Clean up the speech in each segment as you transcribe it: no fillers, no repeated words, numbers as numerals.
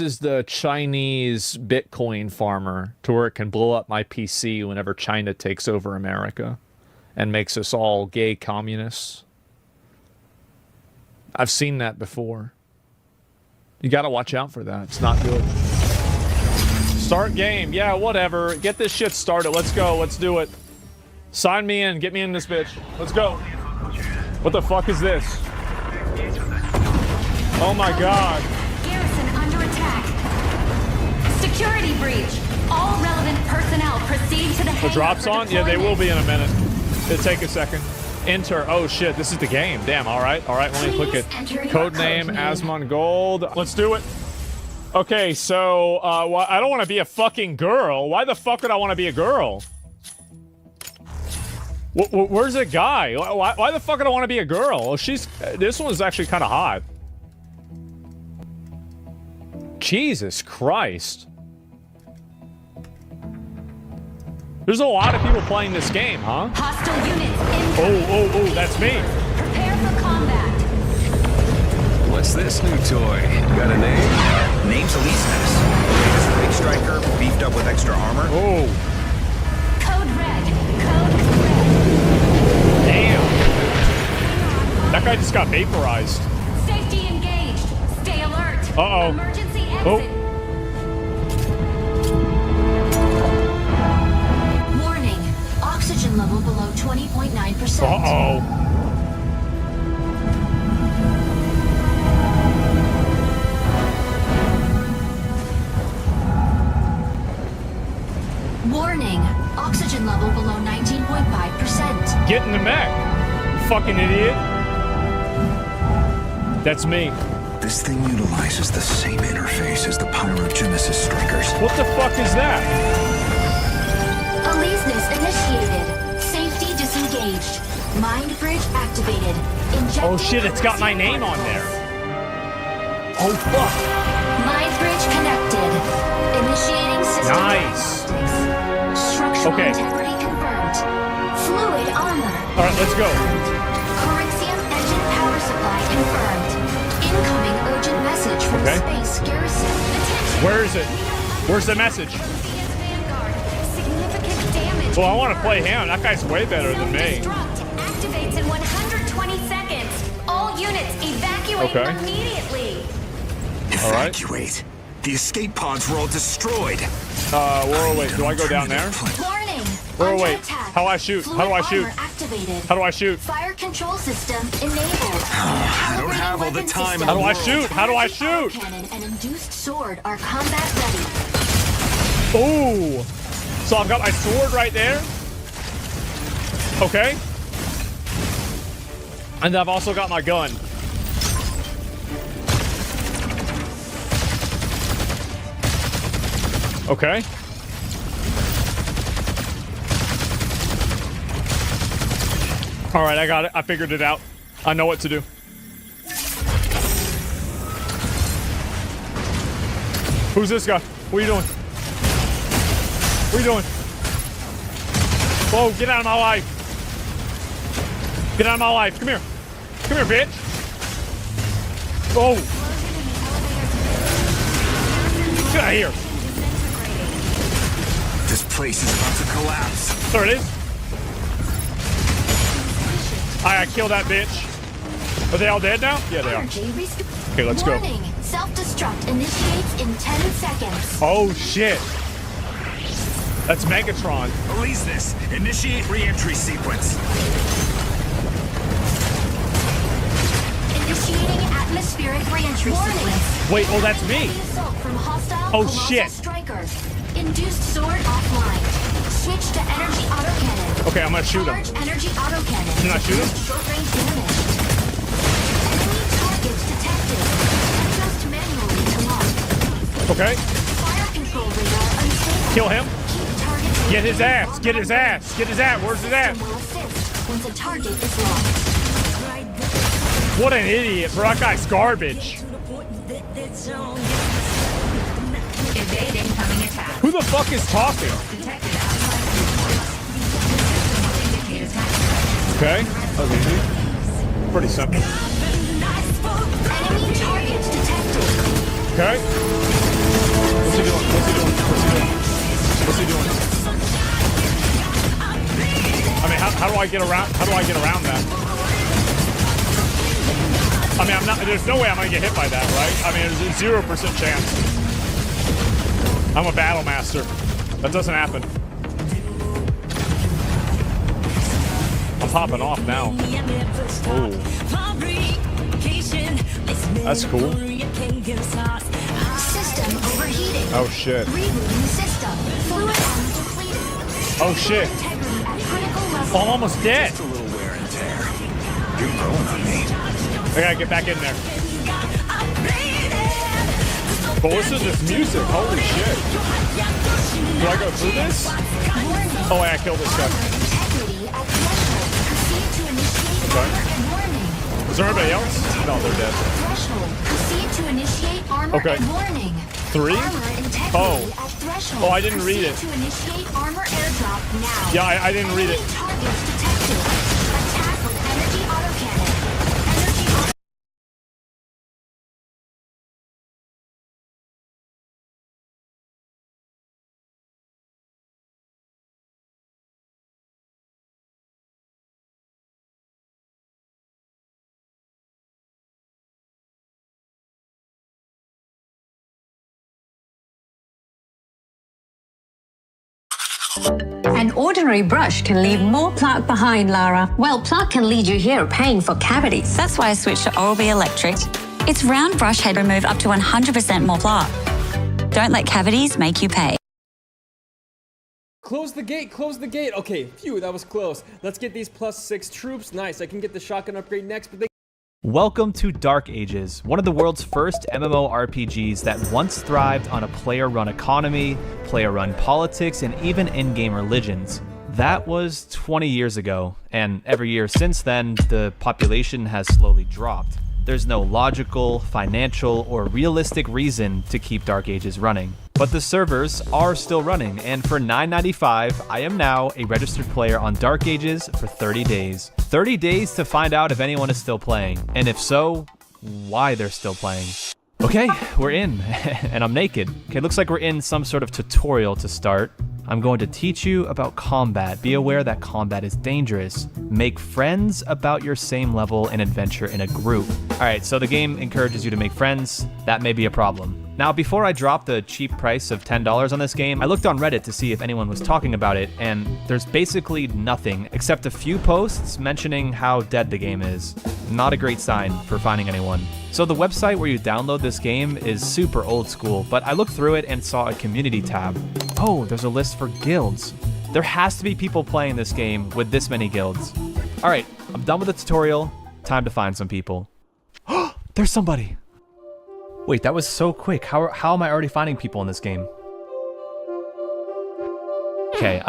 is the Chinese Bitcoin farmer to where it can blow up my PC whenever China takes over America and makes us all gay communists. I've seen that before. You gotta watch out for that. It's not good. Start game. Yeah, whatever. Get this shit started. Let's go. Let's do it. Sign me in. Get me in this bitch. Let's go. What the fuck is this? Oh my god. Garrison under attack. Security breach. All relevant personnel proceed to the hangar. The drops for on? Yeah, they will deployment. be in a minute. It'll take a second. Enter. Oh shit, this is the game. Damn, alright. Alright, let me click it. Codename Asmongold. Let's do it. Okay, so, I don't want to be a fucking girl. Why the fuck would I want to be a girl? Where's the guy? Why the fuck would I want to be a girl? Oh, she's... this one's actually kind of hot. Jesus Christ. There's a lot of people playing this game, huh? Hostile units incoming. Oh, that's me. Prepare for combat. What's this new toy? Got a name? Name's Leviathan. He's a big striker, beefed up with extra armor. Oh. Code red. Code red. Damn. That guy just got vaporized. Safety engaged. Stay alert. Uh-oh. Emergency exit. Oh. Warning. Oxygen level below 20.9%. Uh-oh. Warning. Oxygen level below 19.5%. Get in the mech. Fucking idiot. That's me. This thing utilizes the same interface as the pyrogenesis strikers. What the fuck is that? Aleseness initiated. Safety disengaged. Mind bridge activated. Injecting Oh shit, it's got my name on there. Oh fuck. Mind bridge connected. Initiating system Nice. diagnostics. Structural Okay. integrity confirmed. Fluid armor. Alright, let's go. Corixium engine power supply confirmed. Incoming urgent message from Okay. Space Garrison. Attention. Where is it? Where's the message? Soviet Vanguard. Significant damage. Well, I want to play him. That guy's way better than me. Self-destruct activates in 120 seconds. All units evacuate Okay. immediately. All right. Evacuate. The escape pods were all destroyed. Wait, do I go down there? Warning. Wait, Under wait. attack. How do I shoot? Fluid How do I shoot? armor activated. How do I shoot? Fire control system enabled. I don't have all the time in How do the I world. shoot? How do I shoot? Cannon and induced sword are combat ready. Ooh. So I've got my sword right there. Okay. And I've also got my gun. Okay. All right, I got it. I figured it out. I know what to do. Who's this guy? What are you doing? What are you doing? Whoa, get out of my life. Get out of my life. Come here. Come here, bitch. Oh. Get out of here. This place is about to collapse. There it is. I killed that bitch. Are they all dead now? Yeah, they are. Okay, let's go. Warning. Self-destruct initiates in 10 seconds. Oh, shit. That's Megatron. Release this. Initiate re-entry sequence. Initiating atmospheric re-entry sequence. Wait, oh, that's me. Assault from hostile Oh, colossal shit. strikers. Induced sword offline. Switch to energy autocannon. Okay, I'm gonna shoot him. Charge energy autocannon. Can I shoot him? Short range damage. Enemy targets detected. Adjust manually to lock. Okay. Fire control radar unstable. Kill him. Keep target Get his range. ass. Get his ass. Get his ass. Where's his ass? Will assist once a target is locked. What an idiot, bro. That guy's garbage. Evade incoming attack. Who the fuck is talking? Detected outside indicators active. Okay. That was easy. Pretty simple. Enemy target detected. Okay. he doing? What's he doing? What's he doing? What's he doing? I mean, how do I get around? How do I get around that? I mean, I'm not. There's no way I'm gonna get hit by that, right? I mean, there's a 0% chance. I'm a battle master. That doesn't happen. I'm popping off now. Oh, that's cool. System overheating. Oh shit. Rebooting system. Fluid armor depleted. Oh shit. Integrity at critical level. Oh, I'm almost dead. It's a little wear and tear. You're growing on me. I gotta get back in there. But listen to this music. Holy shit. Do I go through this? Oh, wait, I killed this guy. Integrity at threshold. Proceed to initiate Okay. armor and warning. Is there anybody else? No, they're dead. Threshold. Proceed to initiate armor Okay. and warning. 3? Armor integrity Oh. at threshold. Oh, I didn't read it. Proceed to initiate armor airdrop now. Yeah, I didn't read it. Enemy targets detected. Attack with energy autocannon. Energy auto. An ordinary brush can leave more plaque behind, Lara. Well, plaque can lead you here paying for cavities. That's why I switched to Oral-B Electric. Its round brush head remove up to 100% more plaque. Don't let cavities make you pay. Close the gate, close the gate. Okay, phew, that was close. Let's get these +6 troops. Nice, I can get the shotgun upgrade next, but they... Welcome to Dark Ages, one of the world's first MMORPGs that once thrived on a player-run economy, player-run politics, and even in-game religions. That was 20 years ago, and every year since then, the population has slowly dropped. There's no logical, financial, or realistic reason to keep Dark Ages running. But the servers are still running, and for $9.95, I am now a registered player on Dark Ages for 30 days. 30 days to find out if anyone is still playing, and if so, why they're still playing. Okay, we're in, and I'm naked. Okay, looks like we're in some sort of tutorial to start. I'm going to teach you about combat. Be aware that combat is dangerous. Make friends about your same level and adventure in a group. All right, so the game encourages you to make friends. That may be a problem. Now, before I dropped the cheap price of $10 on this game, I looked on Reddit to see if anyone was talking about it, and there's basically nothing except a few posts mentioning how dead the game is. Not a great sign for finding anyone. So the website where you download this game is super old school, but I looked through it and saw a community tab. Oh, there's a list for guilds. There has to be people playing this game with this many guilds. All right, I'm done with the tutorial. Time to find some people. There's somebody. Wait, that was so quick. How am I already finding people in this game? Okay,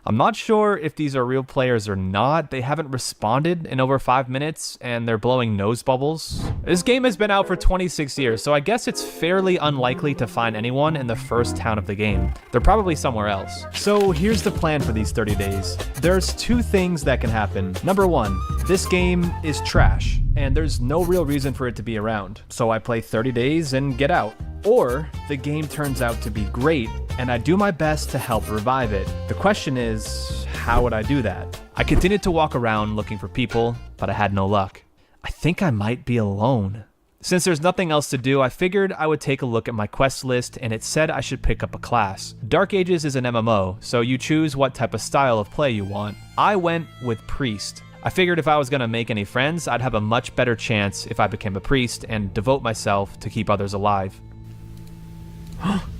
I'm not sure if these are real players or not. They haven't responded in over 5 minutes, and they're blowing nose bubbles. This game has been out for 26 years, so I guess it's fairly unlikely to find anyone in the first town of the game. They're probably somewhere else. So here's the plan for these 30 days. There's 2 things that can happen. Number 1, this game is trash, and there's no real reason for it to be around. So I play 30 days and get out. Or the game turns out to be great, and I do my best to help revive it. The question is, how would I do that? I continued to walk around looking for people, but I had no luck. I think I might be alone. Since there's nothing else to do, I figured I would take a look at my quest list, and it said I should pick up a class. Dark Ages is an MMO, so you choose what type of style of play you want. I went with Priest. I figured if I was gonna make any friends, I'd have a much better chance if I became a priest and devote myself to keep others alive.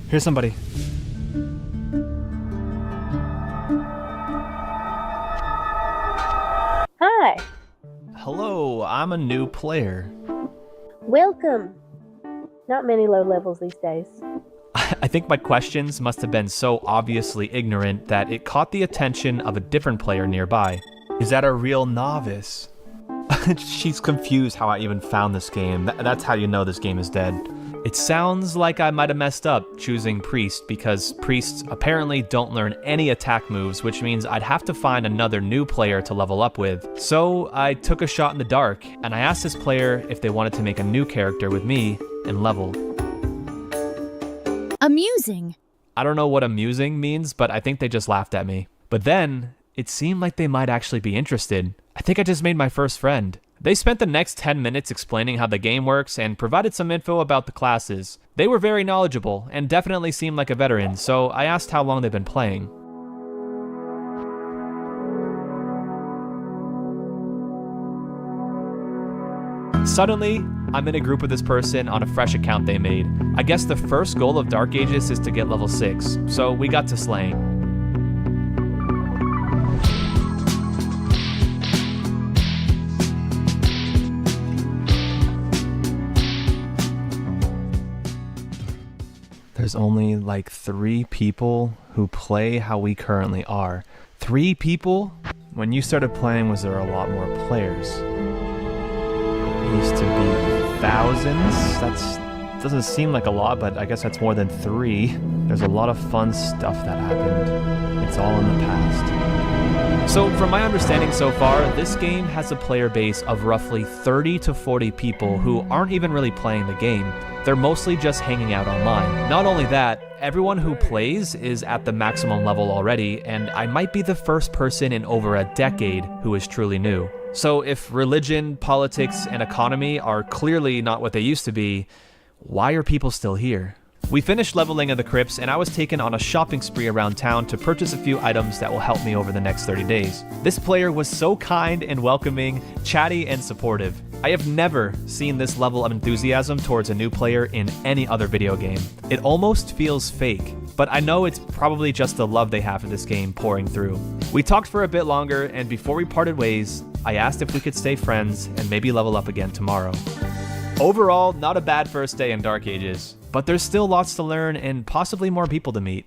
Here's somebody. Hi, Hello, I'm a new player. welcome. Not many low levels these days. I think my questions must have been so obviously ignorant that it caught the attention of a different player nearby. Is that a real novice? She's confused how I even found this game. That's how you know this game is dead. It sounds like I might have messed up choosing Priest, because Priests apparently don't learn any attack moves, which means I'd have to find another new player to level up with. So I took a shot in the dark, and I asked this player if they wanted to make a new character with me and level. Amusing. I don't know what amusing means, but I think they just laughed at me. But then, it seemed like they might actually be interested. I think I just made my first friend. They spent the next 10 minutes explaining how the game works and provided some info about the classes. They were very knowledgeable and definitely seemed like a veteran, so I asked how long they've been playing. Suddenly, I'm in a group with this person on a fresh account they made. I guess the first goal of Dark Ages is to get level 6, so we got to slaying. There's only like 3 people who play how we currently are. 3 people? When you started playing, was there a lot more players? Used to be thousands. That doesn't seem like a lot, but I guess that's more than 3. There's a lot of fun stuff that happened. It's all in the past. So from my understanding so far, this game has a player base of roughly 30 to 40 people who aren't even really playing the game. They're mostly just hanging out online. Not only that, everyone who plays is at the maximum level already, and I might be the first person in over a decade who is truly new. So if religion, politics, and economy are clearly not what they used to be, why are people still here? We finished leveling in the crypts, and I was taken on a shopping spree around town to purchase a few items that will help me over the next 30 days. This player was so kind and welcoming, chatty and supportive. I have never seen this level of enthusiasm towards a new player in any other video game. It almost feels fake, but I know it's probably just the love they have for this game pouring through. We talked for a bit longer, and before we parted ways, I asked if we could stay friends and maybe level up again tomorrow. Overall, not a bad first day in Dark Ages, but there's still lots to learn and possibly more people to meet.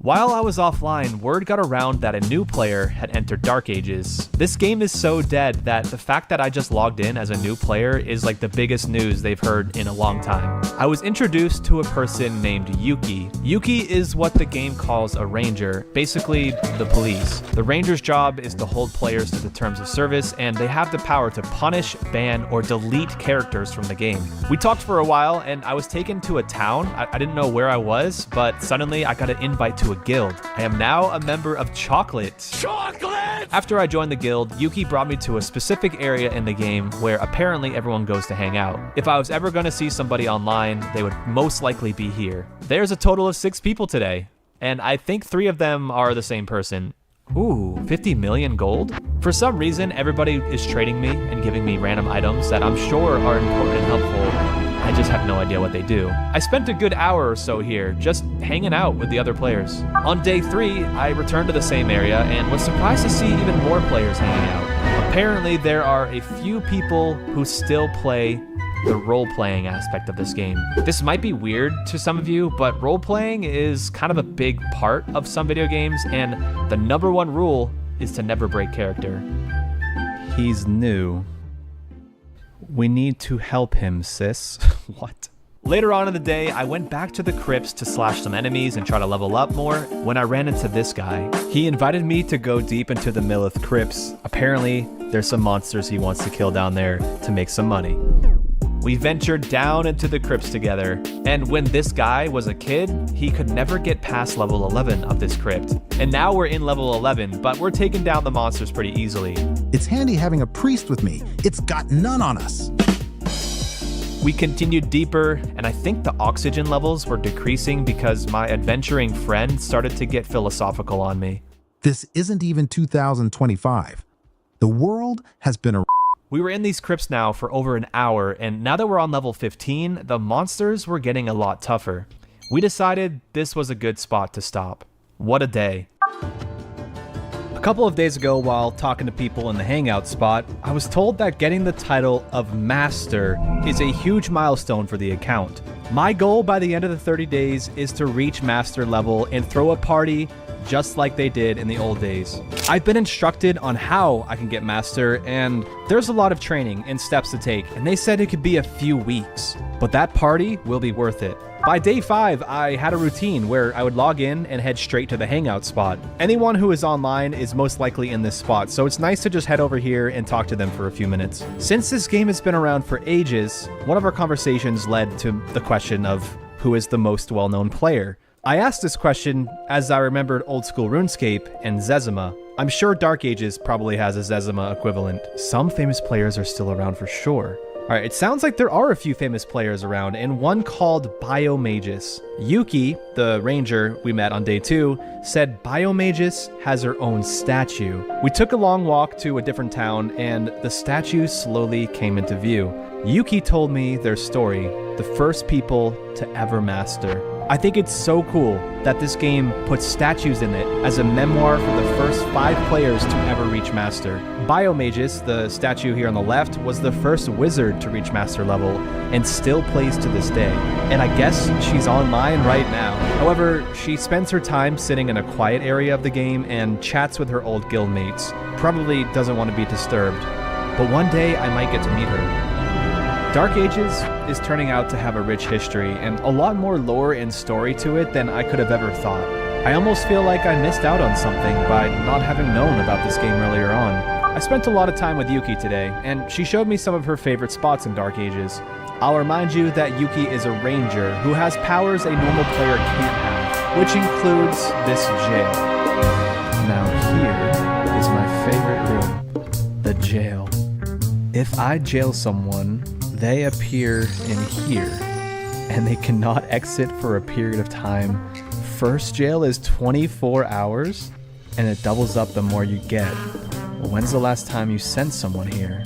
While I was offline, word got around that a new player had entered Dark Ages. This game is so dead that the fact that I just logged in as a new player is like the biggest news they've heard in a long time. I was introduced to a person named Yuki. Yuki is what the game calls a ranger, basically the police. The ranger's job is to hold players to the terms of service, and they have the power to punish, ban, or delete characters from the game. We talked for a while, and I was taken to a town. I didn't know where I was, but suddenly I got an invite to a guild. I am now a member of Chocolate. After I joined the guild, Yuki brought me to a specific area in the game where apparently everyone goes to hang out. If I was ever going to see somebody online, they would most likely be here. There's a total of 6 people today, and I think 3 of them are the same person. Ooh, 50 million gold? For some reason, everybody is trading me and giving me random items that I'm sure are important and helpful. I just have no idea what they do. I spent a good hour or so here, just hanging out with the other players. On day 3, I returned to the same area and was surprised to see even more players hanging out. Apparently, there are a few people who still play the role-playing aspect of this game. This might be weird to some of you, but role-playing is kind of a big part of some video games, and the #1 rule is to never break character. He's new. We need to help him, sis. What? Later on in the day, I went back to the crypts to slash some enemies and try to level up more when I ran into this guy. He invited me to go deep into the Millith crypts. Apparently, there's some monsters he wants to kill down there to make some money. We ventured down into the crypts together, and when this guy was a kid, he could never get past level 11 of this crypt. And now we're in level 11, but we're taking down the monsters pretty easily. It's handy having a priest with me. It's got none on us. We continued deeper, and I think the oxygen levels were decreasing because my adventuring friend started to get philosophical on me. This isn't even 2025. The world has been a... We were in these crypts now for over an hour, and now that we're on level 15, the monsters were getting a lot tougher. We decided this was a good spot to stop. What a day. A couple of days ago, while talking to people in the hangout spot, I was told that getting the title of Master is a huge milestone for the account. My goal by the end of the 30 days is to reach Master level and throw a party just like they did in the old days. I've been instructed on how I can get Master, and there's a lot of training and steps to take, and they said it could be a few weeks, but that party will be worth it. By day 5, I had a routine where I would log in and head straight to the hangout spot. Anyone who is online is most likely in this spot, so it's nice to just head over here and talk to them for a few minutes. Since this game has been around for ages, one of our conversations led to the question of, who is the most well-known player? I asked this question as I remembered old school RuneScape and Zezima. I'm sure Dark Ages probably has a Zezima equivalent. Some famous players are still around for sure. Alright, it sounds like there are a few famous players around, and one called Biomagus. Yuki, the ranger we met on day 2, said Biomagus has her own statue. We took a long walk to a different town, and the statue slowly came into view. Yuki told me their story, the first people to ever master. I think it's so cool that this game puts statues in it as a memoir for the first 5 players to ever reach Master. Biomagus, the statue here on the left, was the first wizard to reach Master level and still plays to this day. And I guess she's online right now. However, she spends her time sitting in a quiet area of the game and chats with her old guildmates. Probably doesn't want to be disturbed. But one day I might get to meet her. Dark Ages is turning out to have a rich history and a lot more lore and story to it than I could have ever thought. I almost feel like I missed out on something by not having known about this game earlier on. I spent a lot of time with Yuki today, and she showed me some of her favorite spots in Dark Ages. I'll remind you that Yuki is a ranger who has powers a normal player can't have, which includes this jail. Now here is my favorite room, the jail. If I jail someone, they appear in here, and they cannot exit for a period of time. First jail is 24 hours, and it doubles up the more you get. Well, when's the last time you sent someone here?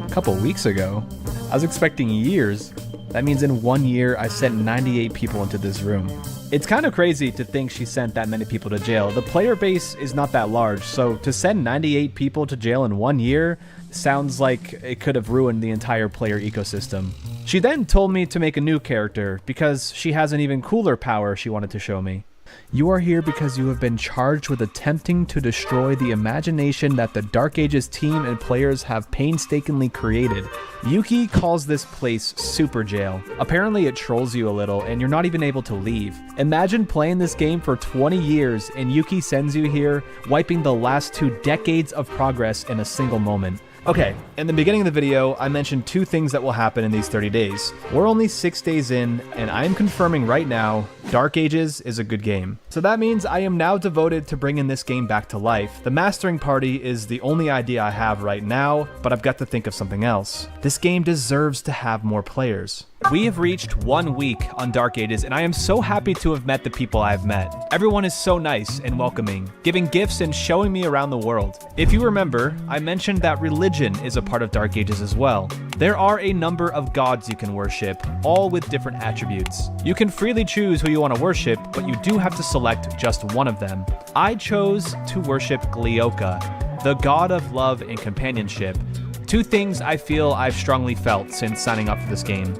A couple weeks ago. I was expecting years. That means in 1 year, I sent 98 people into this room. It's kind of crazy to think she sent that many people to jail. The player base is not that large, so to send 98 people to jail in 1 year sounds like it could have ruined the entire player ecosystem. She then told me to make a new character because she has an even cooler power she wanted to show me. You are here because you have been charged with attempting to destroy the imagination that the Dark Ages team and players have painstakingly created. Yuki calls this place Super Jail. Apparently it trolls you a little and you're not even able to leave. Imagine playing this game for 20 years and Yuki sends you here, wiping the last 2 decades of progress in a single moment. Okay, in the beginning of the video, I mentioned 2 things that will happen in these 30 days. We're only 6 days in, and I am confirming right now, Dark Ages is a good game. So that means I am now devoted to bringing this game back to life. The mastering party is the only idea I have right now, but I've got to think of something else. This game deserves to have more players. We have reached 1 week on Dark Ages, and I am so happy to have met the people I've met. Everyone is so nice and welcoming, giving gifts and showing me around the world. If you remember, I mentioned that religion is a part of Dark Ages as well. There are a number of gods you can worship, all with different attributes. You can freely choose who you want to worship, but you do have to select just one of them. I chose to worship Glioka, the god of love and companionship. 2 things I feel I've strongly felt since signing up for this game.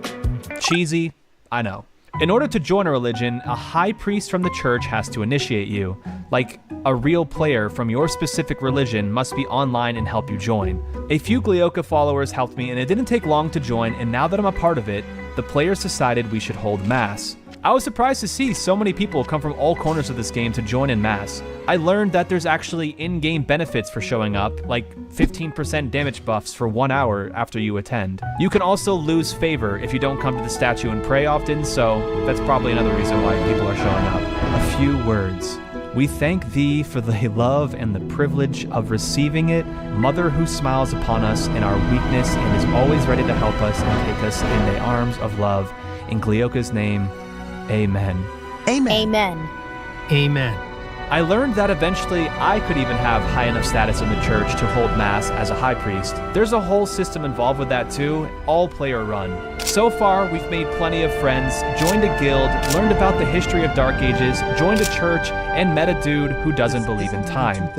Cheesy, I know. In order to join a religion, a high priest from the church has to initiate you. Like, a real player from your specific religion must be online and help you join. A few Glioka followers helped me and it didn't take long to join, and now that I'm a part of it, the players decided we should hold mass. I was surprised to see so many people come from all corners of this game to join in mass. I learned that there's actually in-game benefits for showing up, like 15% damage buffs for 1 hour after you attend. You can also lose favor if you don't come to the statue and pray often, so that's probably another reason why people are showing up. A few words. We thank thee for the love and the privilege of receiving it, Mother who smiles upon us in our weakness and is always ready to help us and take us in the arms of love. In Glioka's name, Amen. Amen. Amen. Amen. I learned that eventually I could even have high enough status in the church to hold mass as a high priest. There's a whole system involved with that too, all player run. So far, we've made plenty of friends, joined a guild, learned about the history of Dark Ages, joined a church, and met a dude who doesn't believe in time.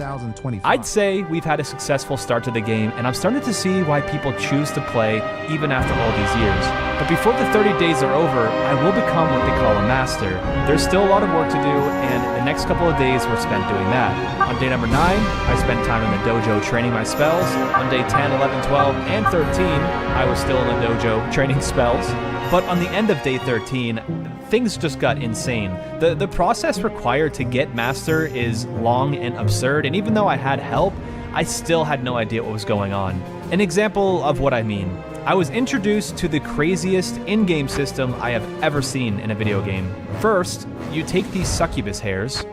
I'd say we've had a successful start to the game, and I'm starting to see why people choose to play even after all these years. But before the 30 days are over, I will become what they call a master. There's still a lot of work to do, and the next couple of days were spent doing that. On day number 9, I spent time in the dojo training my spells. On day 10, 11, 12, and 13, I was still in the dojo training spells. But on the end of day 13, things just got insane. The process required to get master is long and absurd, and even though I had help, I still had no idea what was going on. An example of what I mean. I was introduced to the craziest in-game system I have ever seen in a video game. First, you take these succubus hairs.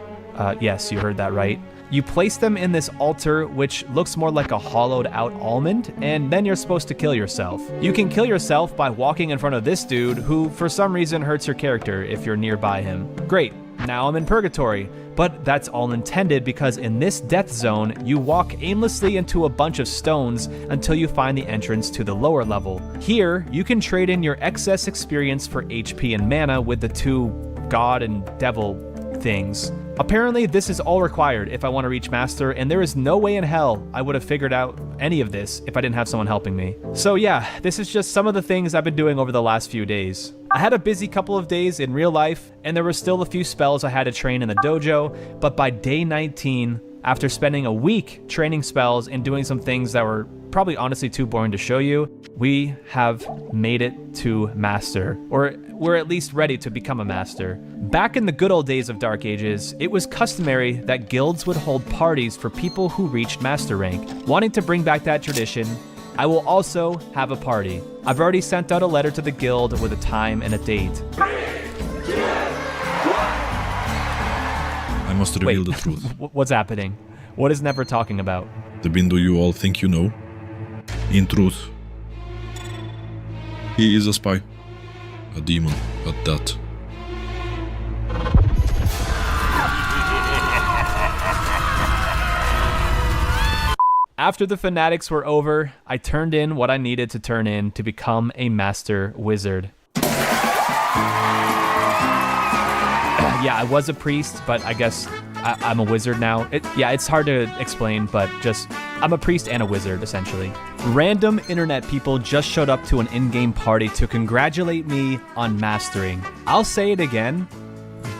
Yes, you heard that right. You place them in this altar, which looks more like a hollowed out almond, and then you're supposed to kill yourself. You can kill yourself by walking in front of this dude, who for some reason hurts your character if you're nearby him. Great, now I'm in purgatory. But that's all intended because in this death zone, you walk aimlessly into a bunch of stones until you find the entrance to the lower level. Here, you can trade in your excess experience for HP and mana with the two god and devil things. Apparently, this is all required if I want to reach Master, and there is no way in hell I would have figured out any of this if I didn't have someone helping me. So yeah, this is just some of the things I've been doing over the last few days. I had a busy couple of days in real life, and there were still a few spells I had to train in the dojo, but by day 19, after spending a week training spells and doing some things that were probably honestly too boring to show you, we have made it to Master, or we're at least ready to become a Master. Back in the good old days of Dark Ages, it was customary that guilds would hold parties for people who reached Master rank. Wanting to bring back that tradition, I will also have a party. I've already sent out a letter to the guild with a time and a date. I must reveal the truth. What's happening? What is Never talking about? The Bindu you all think you know. In truth, he is a spy. A demon at that. After the fanatics were over, I turned in what I needed to turn in to become a master wizard. Yeah, I was a priest, but I guess I'm a wizard now. It's hard to explain, but just, I'm a priest and a wizard, essentially. Random internet people just showed up to an in-game party to congratulate me on mastering. I'll say it again,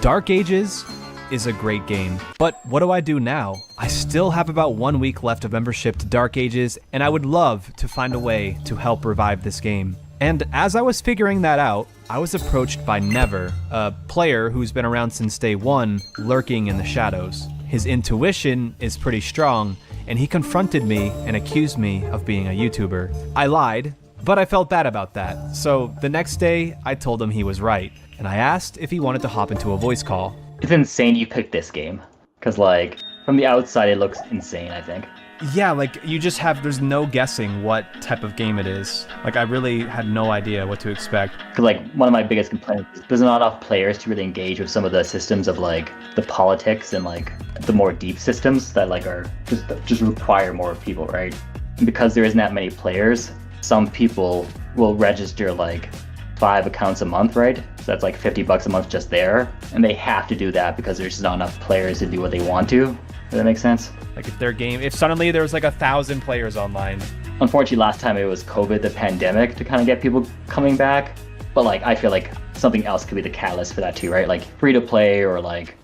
Dark Ages is a great game. But what do I do now? I still have about 1 week left of membership to Dark Ages, and I would love to find a way to help revive this game. And as I was figuring that out, I was approached by Never, a player who's been around since day one, lurking in the shadows. His intuition is pretty strong, and he confronted me and accused me of being a YouTuber. I lied, but I felt bad about that. So the next day, I told him he was right, and I asked if he wanted to hop into a voice call. It's insane you picked this game, because like, from the outside it looks insane, I think. Yeah, like, you just have, there's no guessing what type of game it is. Like, I really had no idea what to expect. Because, like, one of my biggest complaints is there's not enough players to really engage with some of the systems of, like, the politics and, like, the more deep systems that, like, are just require more people, right? And because there isn't that many players, some people will register, like, 5 accounts a month, right? So that's, like, $50 a month just there. And they have to do that because there's just not enough players to do what they want to. Does that make sense? Like if suddenly there was like 1,000 players online. Unfortunately, last time it was COVID, the pandemic, to kind of get people coming back. But like, I feel like something else could be the catalyst for that too, right? Like free to play or like,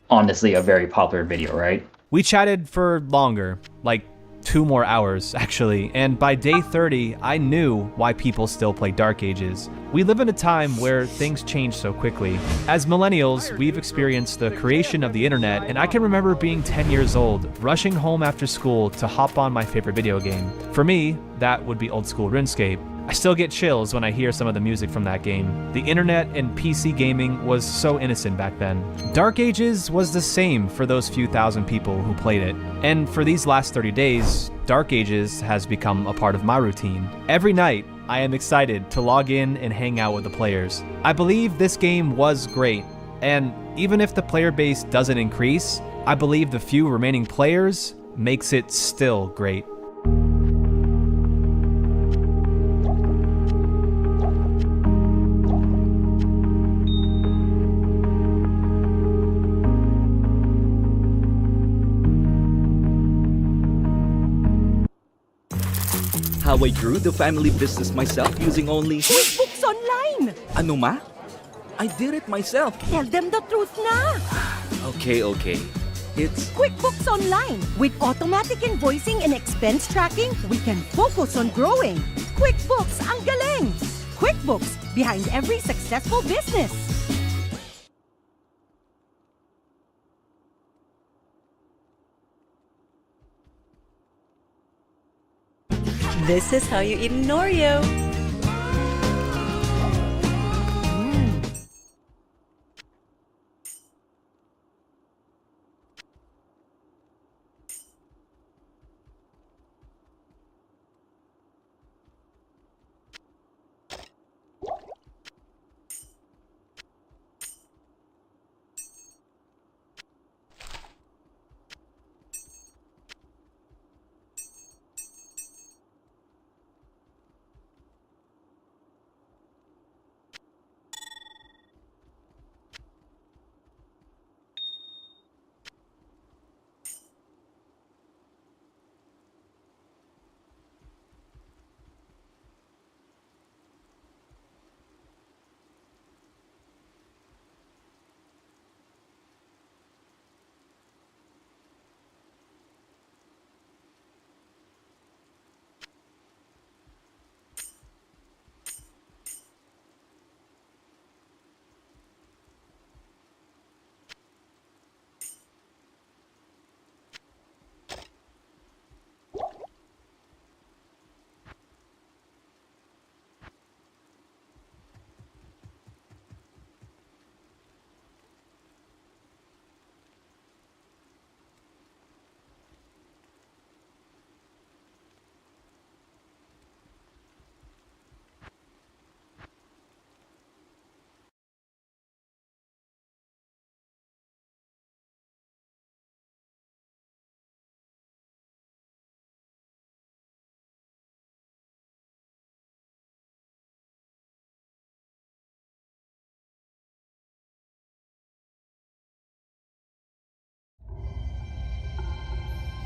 honestly, a very popular video, right? We chatted for longer, like 2 more hours actually, and by day 30, I knew why people still play Dark Ages. We live in a time where things change so quickly. As millennials, we've experienced the creation of the internet, and I can remember being 10 years old, rushing home after school to hop on my favorite video game. For me, that would be old school RuneScape. I still get chills when I hear some of the music from that game. The internet and PC gaming was so innocent back then. Dark Ages was the same for those few thousand people who played it. And for these last 30 days, Dark Ages has become a part of my routine. Every night, I am excited to log in and hang out with the players. I believe this game was great, and even if the player base doesn't increase, I believe the few remaining players makes it still great. How I grew the family business myself using only QuickBooks Online! Ano ma? I did it myself. Tell them the truth na! Okay. It's QuickBooks Online. With automatic invoicing and expense tracking, we can focus on growing. QuickBooks ang galing! QuickBooks, behind every successful business. This is how you eat an Oreo.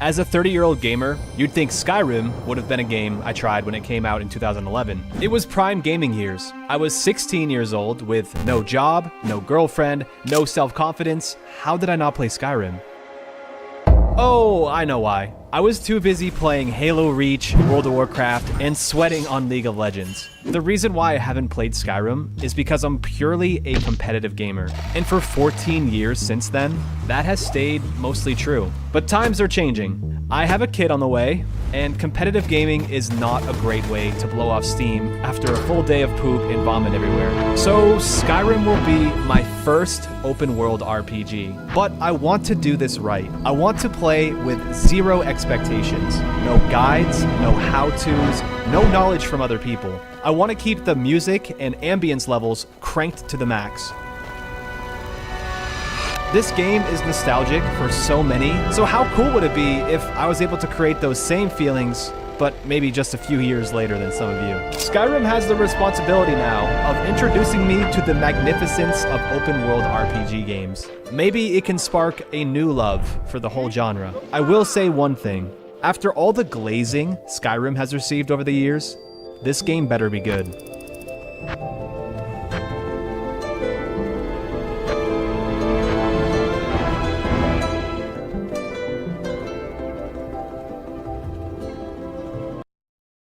As a 30-year-old gamer, you'd think Skyrim would have been a game I tried when it came out in 2011. It was prime gaming years. I was 16 years old with no job, no girlfriend, no self-confidence. How did I not play Skyrim? Oh, I know why. I was too busy playing Halo Reach, World of Warcraft, and sweating on League of Legends. The reason why I haven't played Skyrim is because I'm purely a competitive gamer. And for 14 years since then, that has stayed mostly true. But times are changing. I have a kid on the way, and competitive gaming is not a great way to blow off steam after a full day of poop and vomit everywhere. So Skyrim will be my first open world RPG. But I want to do this right. I want to play with zero expectations. No guides, no how-tos, no knowledge from other people. I want to keep the music and ambience levels cranked to the max. This game is nostalgic for so many, so how cool would it be if I was able to create those same feelings, but maybe just a few years later than some of you? Skyrim has the responsibility now of introducing me to the magnificence of open world RPG games. Maybe it can spark a new love for the whole genre. I will say one thing. After all the glazing Skyrim has received over the years, this game better be good.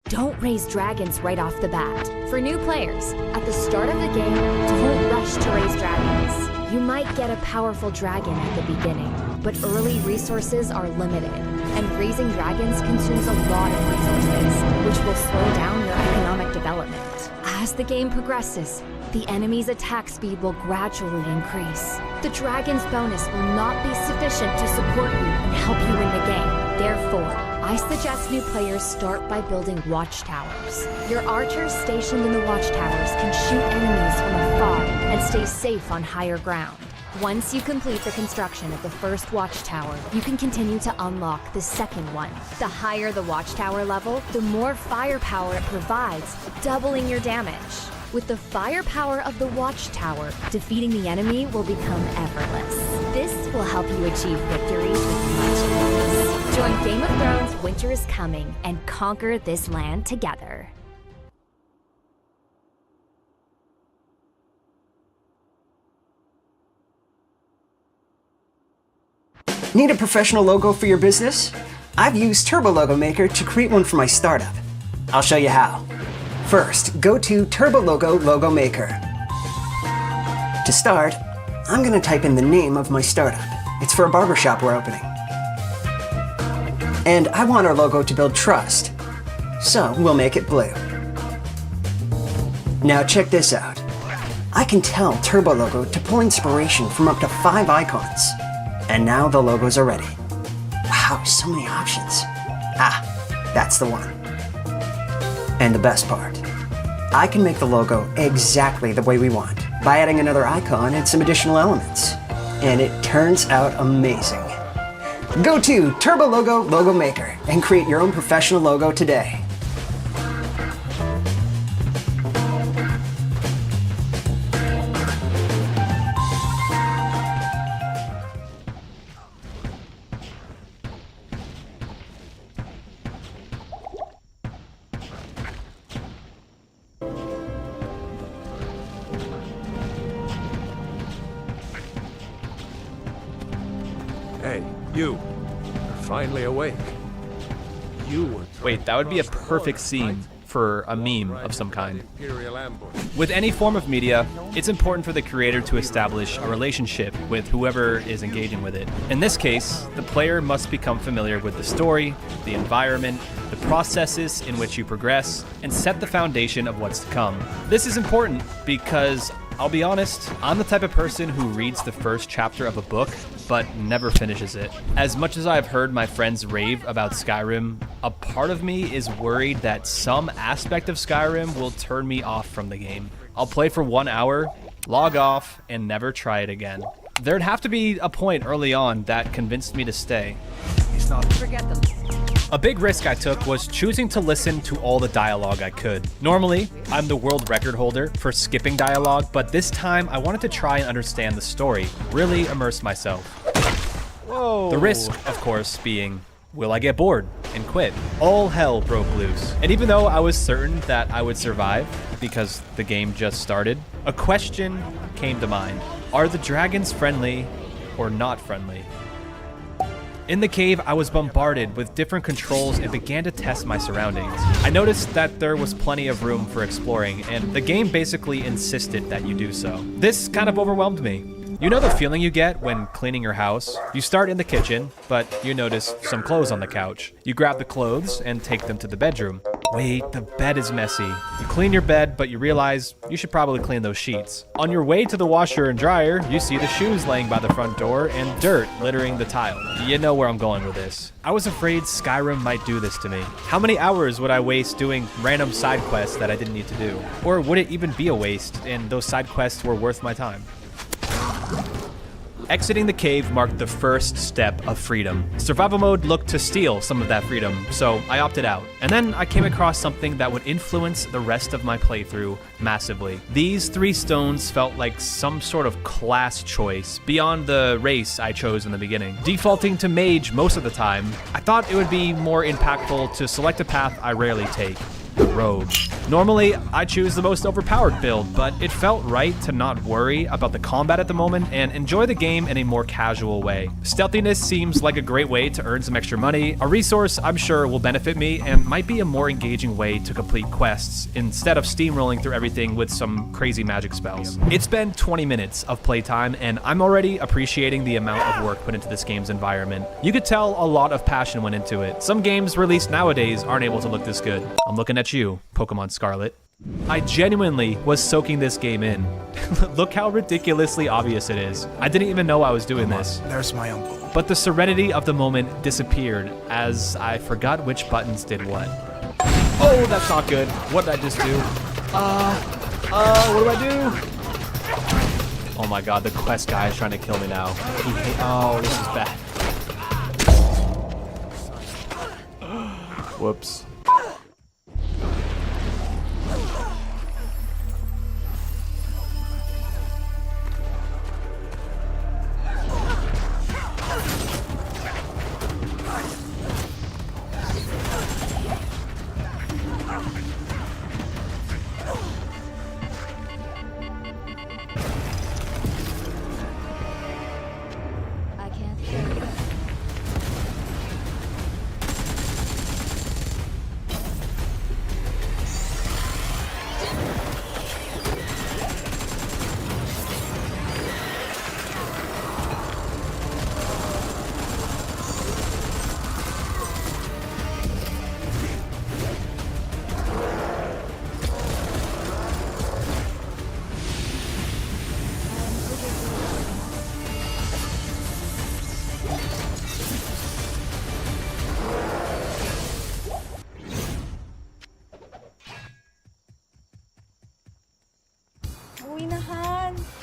Don't raise dragons right off the bat. For new players, at the start of the game, don't rush to raise dragons. You might get a powerful dragon at the beginning, but early resources are limited, and raising dragons consumes a lot of resources, which will slow down your economic development. As the game progresses, the enemy's attack speed will gradually increase. The dragon's bonus will not be sufficient to support you and help you in the game. Therefore, I suggest new players start by building watchtowers. Your archers stationed in the watchtowers can shoot enemies from afar and stay safe on higher ground. Once you complete the construction of the first watchtower, you can continue to unlock the second one. The higher the watchtower level, the more firepower it provides, doubling your damage. With the firepower of the watchtower, defeating the enemy will become effortless. This will help you achieve victories with much ease. Join Game of Thrones Winter is Coming and conquer this land together. Need a professional logo for your business? I've used Turbo Logo Maker to create one for my startup. I'll show you how. First, go to Turbo Logo Maker. To start, I'm going to type in the name of my startup. It's for a barbershop we're opening. And I want our logo to build trust, so we'll make it blue. Now check this out. I can tell Turbo Logo to pull inspiration from up to 5 icons. And now the logos are ready. Wow, so many options. Ah, that's the one. And the best part, I can make the logo exactly the way we want by adding another icon and some additional elements. And it turns out amazing. Go to Turbo Logo Maker and create your own professional logo today. Hey, you. You're finally awake. Wait, that would be a perfect scene for a meme of some kind. With any form of media, it's important for the creator to establish a relationship with whoever is engaging with it. In this case, the player must become familiar with the story, the environment, the processes in which you progress, and set the foundation of what's to come. This is important because, I'll be honest, I'm the type of person who reads the first chapter of a book, but never finishes it. As much as I've heard my friends rave about Skyrim, a part of me is worried that some aspect of Skyrim will turn me off from the game. I'll play for 1 hour, log off, and never try it again. There'd have to be a point early on that convinced me to stay. He's not forget them. A big risk I took was choosing to listen to all the dialogue I could. Normally, I'm the world record holder for skipping dialogue, but this time I wanted to try and understand the story, really immerse myself. Whoa. The risk, of course, being will I get bored and quit? All hell broke loose. And even though I was certain that I would survive because the game just started, a question came to mind. Are the dragons friendly or not friendly? In the cave, I was bombarded with different controls and began to test my surroundings. I noticed that there was plenty of room for exploring, and the game basically insisted that you do so. This kind of overwhelmed me. You know the feeling you get when cleaning your house? You start in the kitchen, but you notice some clothes on the couch. You grab the clothes and take them to the bedroom. Wait, the bed is messy. You clean your bed, but you realize you should probably clean those sheets. On your way to the washer and dryer, you see the shoes laying by the front door and dirt littering the tile. You know where I'm going with this. I was afraid Skyrim might do this to me. How many hours would I waste doing random side quests that I didn't need to do? Or would it even be a waste and those side quests were worth my time? Exiting the cave marked the first step of freedom. Survival mode looked to steal some of that freedom, so I opted out. And then I came across something that would influence the rest of my playthrough massively. These 3 stones felt like some sort of class choice beyond the race I chose in the beginning. Defaulting to mage most of the time, I thought it would be more impactful to select a path I rarely take. Rogue. Normally, I choose the most overpowered build, but it felt right to not worry about the combat at the moment and enjoy the game in a more casual way. Stealthiness seems like a great way to earn some extra money, a resource I'm sure will benefit me and might be a more engaging way to complete quests instead of steamrolling through everything with some crazy magic spells. It's been 20 minutes of playtime and I'm already appreciating the amount of work put into this game's environment. You could tell a lot of passion went into it. Some games released nowadays aren't able to look this good. I'm looking at you, Pokemon Scarlet. I genuinely was soaking this game in. Look how ridiculously obvious it is. I didn't even know I was doing this. There's my uncle. But the serenity of the moment disappeared as I forgot which buttons did what. Oh, that's not good. What did I just do? What do I do? Oh my god, the quest guy is trying to kill me now. Oh, this is bad. Whoops.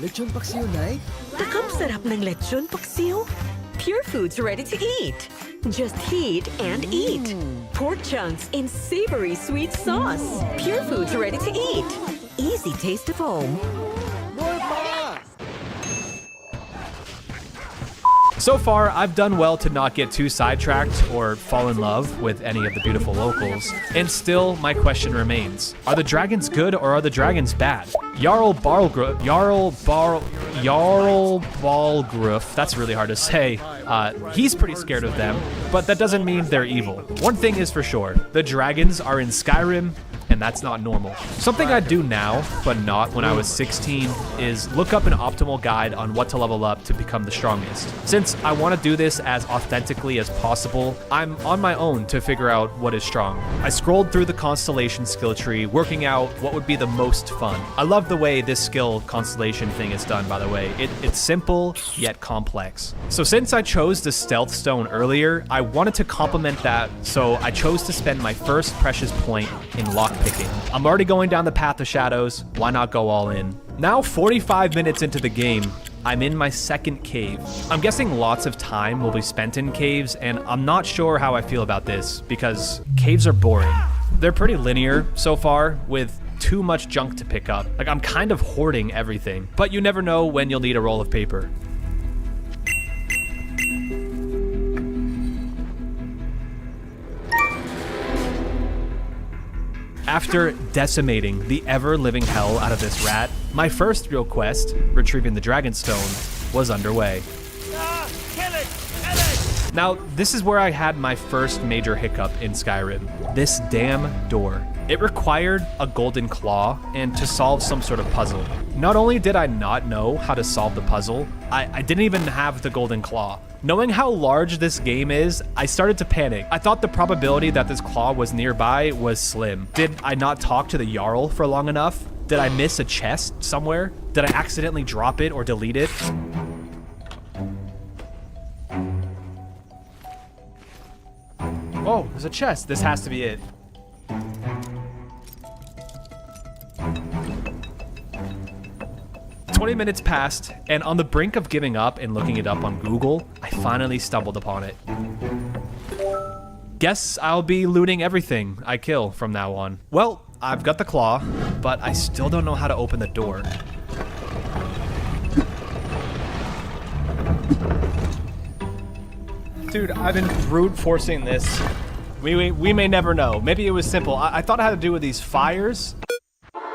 Lechon paksiw, Nay? Takam sarap ng lechon paksiw. Pure foods ready to eat. Just heat and eat. Pork chunks in savory sweet sauce. Pure foods ready to eat. Easy taste of home. So far, I've done well to not get too sidetracked or fall in love with any of the beautiful locals. And still, my question remains. Are the dragons good or are the dragons bad? Jarl Balgruuf, that's really hard to say. He's pretty scared of them, but that doesn't mean they're evil. One thing is for sure, the dragons are in Skyrim, and that's not normal. Something I do now, but not when I was 16, is look up an optimal guide on what to level up to become the strongest. Since I want to do this as authentically as possible, I'm on my own to figure out what is strong. I scrolled through the constellation skill tree, working out what would be the most fun. I love the way this skill constellation thing is done, by the way. It's simple, yet complex. So since I chose the stealth stone earlier, I wanted to complement that, so I chose to spend my first precious point in lockpicking. I'm already going down the path of shadows, why not go all in? Now 45 minutes into the game, I'm in my second cave. I'm guessing lots of time will be spent in caves, and I'm not sure how I feel about this, because caves are boring. They're pretty linear so far, with too much junk to pick up. Like, I'm kind of hoarding everything, but you never know when you'll need a roll of paper. After decimating the ever-living hell out of this rat, my first real quest, retrieving the Dragonstone, was underway. Now, this is where I had my first major hiccup in Skyrim. This damn door. It required a golden claw and to solve some sort of puzzle. Not only did I not know how to solve the puzzle, I didn't even have the golden claw. Knowing how large this game is, I started to panic. I thought the probability that this claw was nearby was slim. Did I not talk to the Jarl for long enough? Did I miss a chest somewhere? Did I accidentally drop it or delete it? Oh, there's a chest. This has to be it. "20 minutes passed, and on the brink of giving up and looking it up on Google, I finally stumbled upon it. Guess I'll be looting everything I kill from now on. Well, I've got the claw, but I still don't know how to open the door. Dude, I've been brute forcing this. We may never know. Maybe it was simple. I thought it had to do with these fires.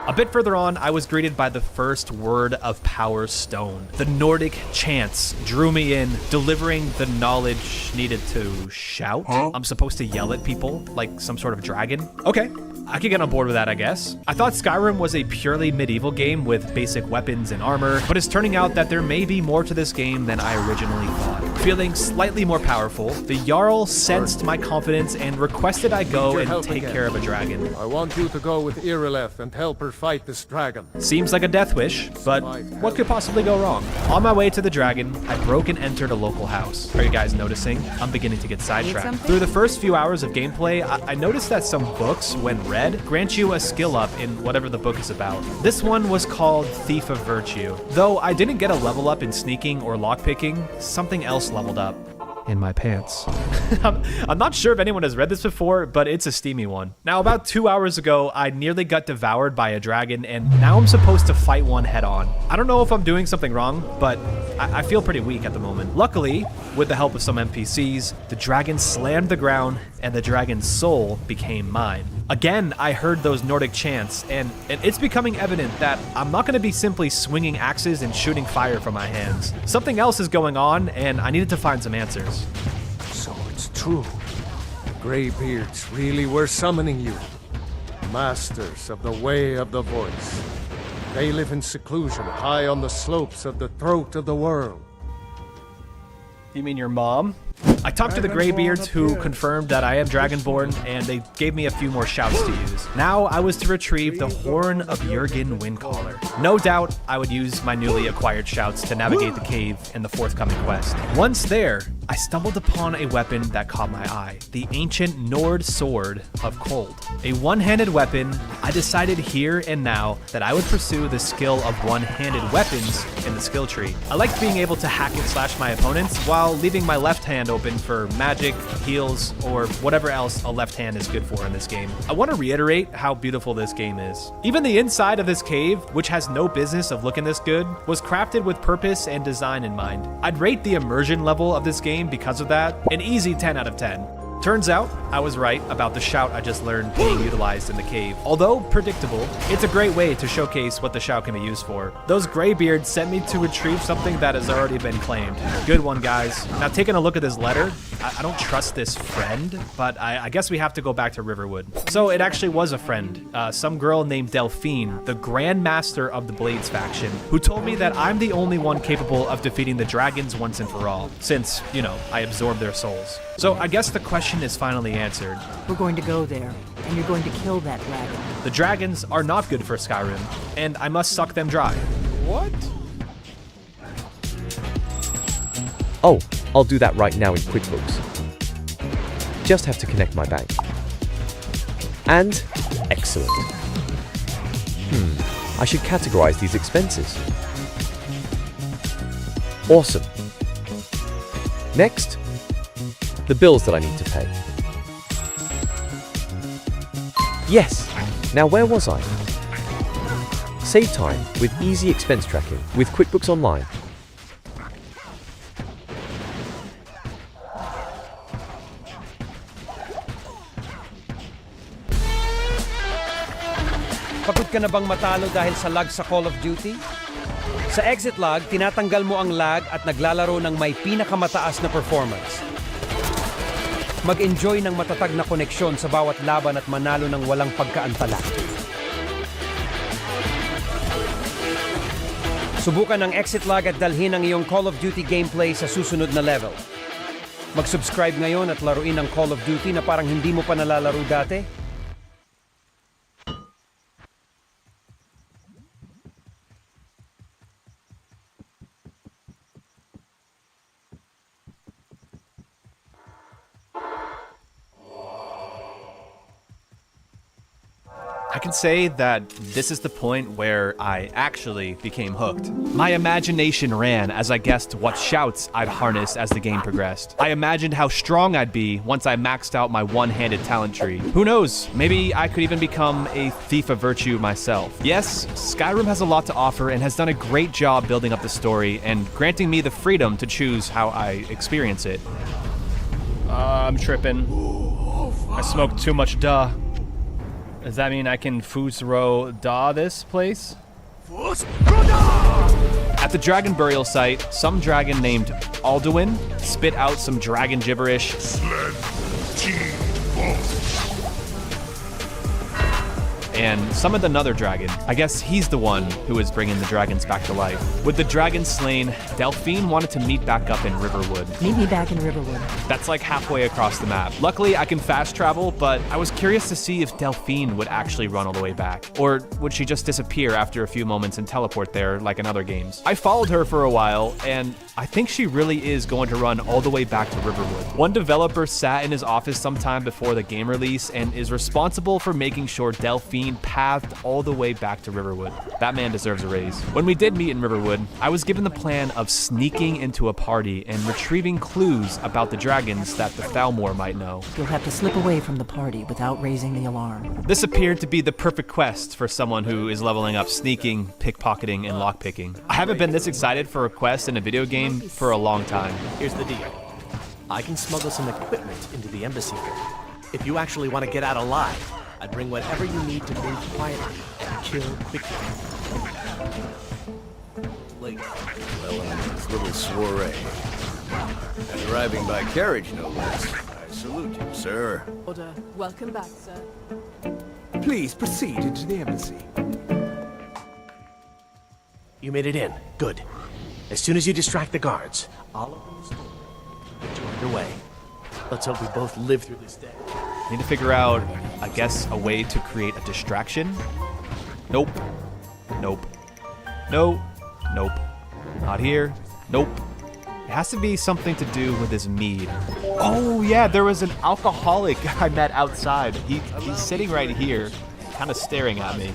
A bit further on, I was greeted by the first word of Power Stone. The Nordic chants drew me in, delivering the knowledge needed to shout. I'm supposed to yell at people like some sort of dragon. Okay, I could get on board with that, I guess. I thought Skyrim was a purely medieval game with basic weapons and armor, but it's turning out that there may be more to this game than I originally thought. Feeling slightly more powerful, the Jarl sensed my confidence and requested I go and take care of a dragon. I want you to go with Irileth and help her fight this dragon. Seems like a death wish, but what could possibly go wrong? On my way to the dragon, I broke and entered a local house. Are you guys noticing? I'm beginning to get sidetracked. Through the first few hours of gameplay, I noticed that some books, when read, grant you a skill up in whatever the book is about. This one was called Thief of Virtue. Though I didn't get a level up in sneaking or lockpicking, something else leveled up. In my pants. I'm not sure if anyone has read this before, but it's a steamy one. Now, about 2 hours ago, I nearly got devoured by a dragon, and now I'm supposed to fight one head on. I don't know if I'm doing something wrong, but I feel pretty weak at the moment. Luckily, with the help of some NPCs, the dragon slammed the ground, and the dragon's soul became mine. Again, I heard those Nordic chants, and it's becoming evident that I'm not going to be simply swinging axes and shooting fire from my hands. Something else is going on, and I needed to find some answers. So it's true. The Greybeards really were summoning you. Masters of the Way of the Voice. They live in seclusion high on the slopes of the throat of the world. You mean your mom? I talked to the Greybeards, who confirmed that I am Dragonborn, and they gave me a few more shouts to use. Now I was to retrieve the Horn of Jurgen Windcaller. No doubt I would use my newly acquired shouts to navigate the cave in the forthcoming quest. Once there, I stumbled upon a weapon that caught my eye, the ancient Nord Sword of Cold. A one-handed weapon, I decided here and now that I would pursue the skill of one-handed weapons in the skill tree. I liked being able to hack and slash my opponents while leaving my left hand open for magic, heals, or whatever else a left hand is good for in this game. I want to reiterate how beautiful this game is. Even the inside of this cave, which has no business of looking this good, was crafted with purpose and design in mind. I'd rate the immersion level of this game because of that an easy 10 out of 10. Turns out, I was right about the shout I just learned being utilized in the cave. Although predictable, it's a great way to showcase what the shout can be used for. Those Greybeards sent me to retrieve something that has already been claimed. Good one, guys. Now, taking a look at this letter, I don't trust this friend, but I guess we have to go back to Riverwood. So it actually was a friend, some girl named Delphine, the Grand Master of the Blades faction, who told me that I'm the only one capable of defeating the dragons once and for all, since, you know, I absorbed their souls. So I guess the question is finally answered. We're going to go there, and you're going to kill that dragon. The dragons are not good for Skyrim, and I must suck them dry. What? Oh, I'll do that right now in QuickBooks. Just have to connect my bank. And excellent. I should categorize these expenses. Awesome. Next, the bills that I need to pay. Yes! Now where was I? Save time with easy expense tracking with QuickBooks Online. Pagod ka na bang matalo dahil sa lag sa Call of Duty? Sa exit lag, tinatanggal mo ang lag at naglalaro ng may pinakamataas na performance. Mag-enjoy ng matatag na koneksyon sa bawat laban at manalo ng walang pagkaantala. Subukan ang exit lag at dalhin ang iyong Call of Duty gameplay sa susunod na level. Mag-subscribe ngayon at laruin ang Call of Duty na parang hindi mo pa nalalaro dati. I can say that this is the point where I actually became hooked. My imagination ran as I guessed what shouts I'd harness as the game progressed. I imagined how strong I'd be once I maxed out my one-handed talent tree. Who knows, maybe I could even become a thief of virtue myself. Yes, Skyrim has a lot to offer and has done a great job building up the story and granting me the freedom to choose how I experience it. I'm tripping. I smoked too much duh. Does that mean I can Fusro Da this place? At the dragon burial site, some dragon named Alduin spit out some dragon gibberish. And summoned another dragon. I guess he's the one who is bringing the dragons back to life. With the dragon slain, Delphine wanted to meet back up in Riverwood. Meet me back in Riverwood. That's like halfway across the map. Luckily, I can fast travel, but I was curious to see if Delphine would actually run all the way back. Or would she just disappear after a few moments and teleport there like in other games? I followed her for a while, and I think she really is going to run all the way back to Riverwood. One developer sat in his office sometime before the game release and is responsible for making sure Delphine pathed all the way back to Riverwood. That man deserves a raise. When we did meet in Riverwood, I was given the plan of sneaking into a party and retrieving clues about the dragons that the Thalmor might know. You'll have to slip away from the party without raising the alarm. This appeared to be the perfect quest for someone who is leveling up sneaking, pickpocketing, and lockpicking. I haven't been this excited for a quest in a video game for a long time. Here's the deal. I can smuggle some equipment into the embassy here. If you actually want to get out alive, I'd bring whatever you need to move quietly and kill quickly. Late. Well, on this little soiree. And arriving by carriage, no less. I salute you, sir. Order. Welcome back, sir. Please proceed into the embassy. You made it in. Good. As soon as you distract the guards, I'll open the store. Get you underway. Let's hope we both live through this day. Need to figure out, I guess, a way to create a distraction? Nope. Nope. No. Nope. Not here. Nope. It has to be something to do with his mead. Oh yeah, there was an alcoholic I met outside. He's sitting right here, kind of staring at me.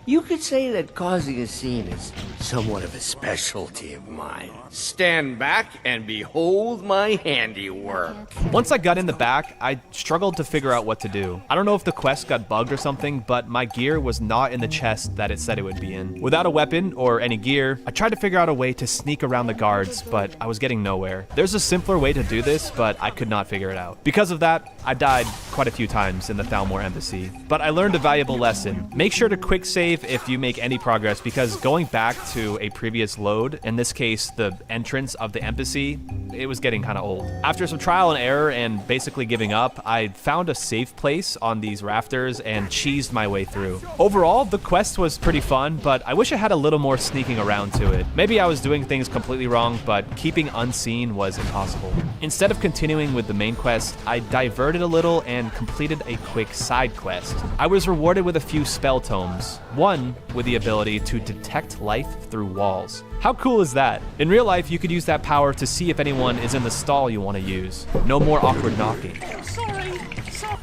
You could say that causing a scene is somewhat of a specialty of mine. Stand back and behold my handiwork. Once I got in the back, I struggled to figure out what to do. I don't know if the quest got bugged or something, but my gear was not in the chest that it said it would be in. Without a weapon or any gear, I tried to figure out a way to sneak around the guards, but I was getting nowhere. There's a simpler way to do this, but I could not figure it out. Because of that, I died quite a few times in the Thalmor embassy. But I learned a valuable lesson. Make sure to quick save if you make any progress, because going back to a previous load, in this case the entrance of the embassy, it was getting kind of old. After some trial and error and basically giving up, I found a safe place on these rafters and cheesed my way through. Overall, the quest was pretty fun, but I wish I had a little more sneaking around to it. Maybe I was doing things completely wrong, but keeping unseen was impossible. Instead of continuing with the main quest, I diverted a little and completed a quick side quest. I was rewarded with a few spell tomes. One with the ability to detect life through walls. How cool is that? In real life, you could use that power to see if anyone is in the stall you want to use. No more awkward knocking.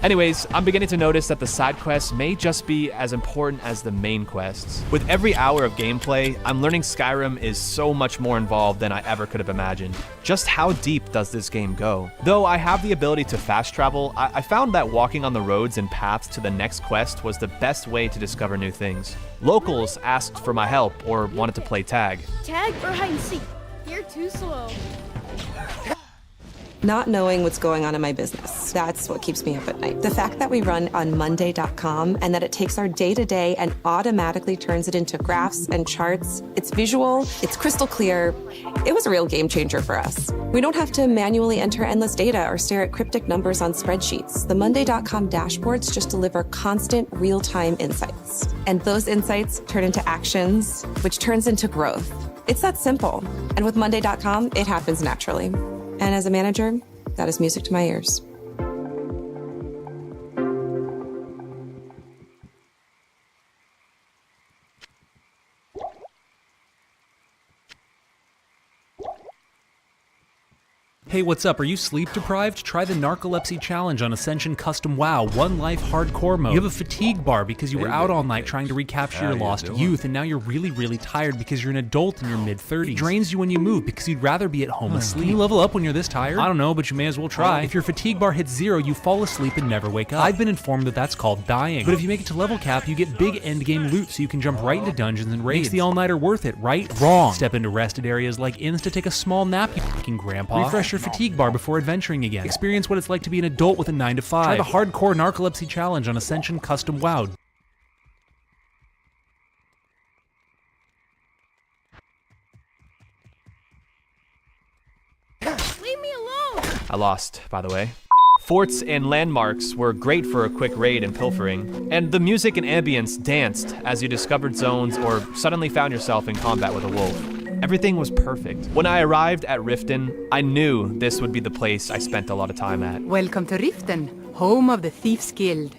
Anyways, I'm beginning to notice that the side quests may just be as important as the main quests. With every hour of gameplay, I'm learning Skyrim is so much more involved than I ever could have imagined. Just how deep does this game go? Though I have the ability to fast travel, I found that walking on the roads and paths to the next quest was the best way to discover new things. Locals asked for my help or wanted to play tag. Tag or hide and seek? You're too slow. Not knowing what's going on in my business, that's what keeps me up at night. The fact that we run on Monday.com and that it takes our day-to-day and automatically turns it into graphs and charts, it's visual, it's crystal clear, it was a real game changer for us. We don't have to manually enter endless data or stare at cryptic numbers on spreadsheets. The Monday.com dashboards just deliver constant, real-time insights. And those insights turn into actions, which turns into growth. It's that simple. And with Monday.com, it happens naturally. And as a manager, that is music to my ears. Hey, what's up? Are you sleep deprived? Try the Narcolepsy Challenge on Ascension Custom WoW, One Life Hardcore mode. You have a fatigue bar because you were out all night trying to recapture your lost youth, and now you're really, really tired because you're an adult in your mid-30s. It drains you when you move because you'd rather be at home asleep. Can you level up when you're this tired? I don't know, but you may as well try. If your fatigue bar hits 0, you fall asleep and never wake up. I've been informed that that's called dying. But if you make it to level cap, you get big endgame loot so you can jump right into dungeons and raids. Makes the all-nighter worth it, right? Wrong. Step into rested areas like inns to take a small nap, you fucking grandpa. Refresh your fatigue bar before adventuring again. Experience what it's like to be an adult with a 9 to 5. Try the hardcore Narcolepsy Challenge on Ascension Custom WoW. Leave me alone! I lost, by the way. Forts and landmarks were great for a quick raid and pilfering, and the music and ambience danced as you discovered zones or suddenly found yourself in combat with a wolf. Everything was perfect. When I arrived at Riften, I knew this would be the place I spent a lot of time at. Welcome to Riften, home of the Thieves Guild.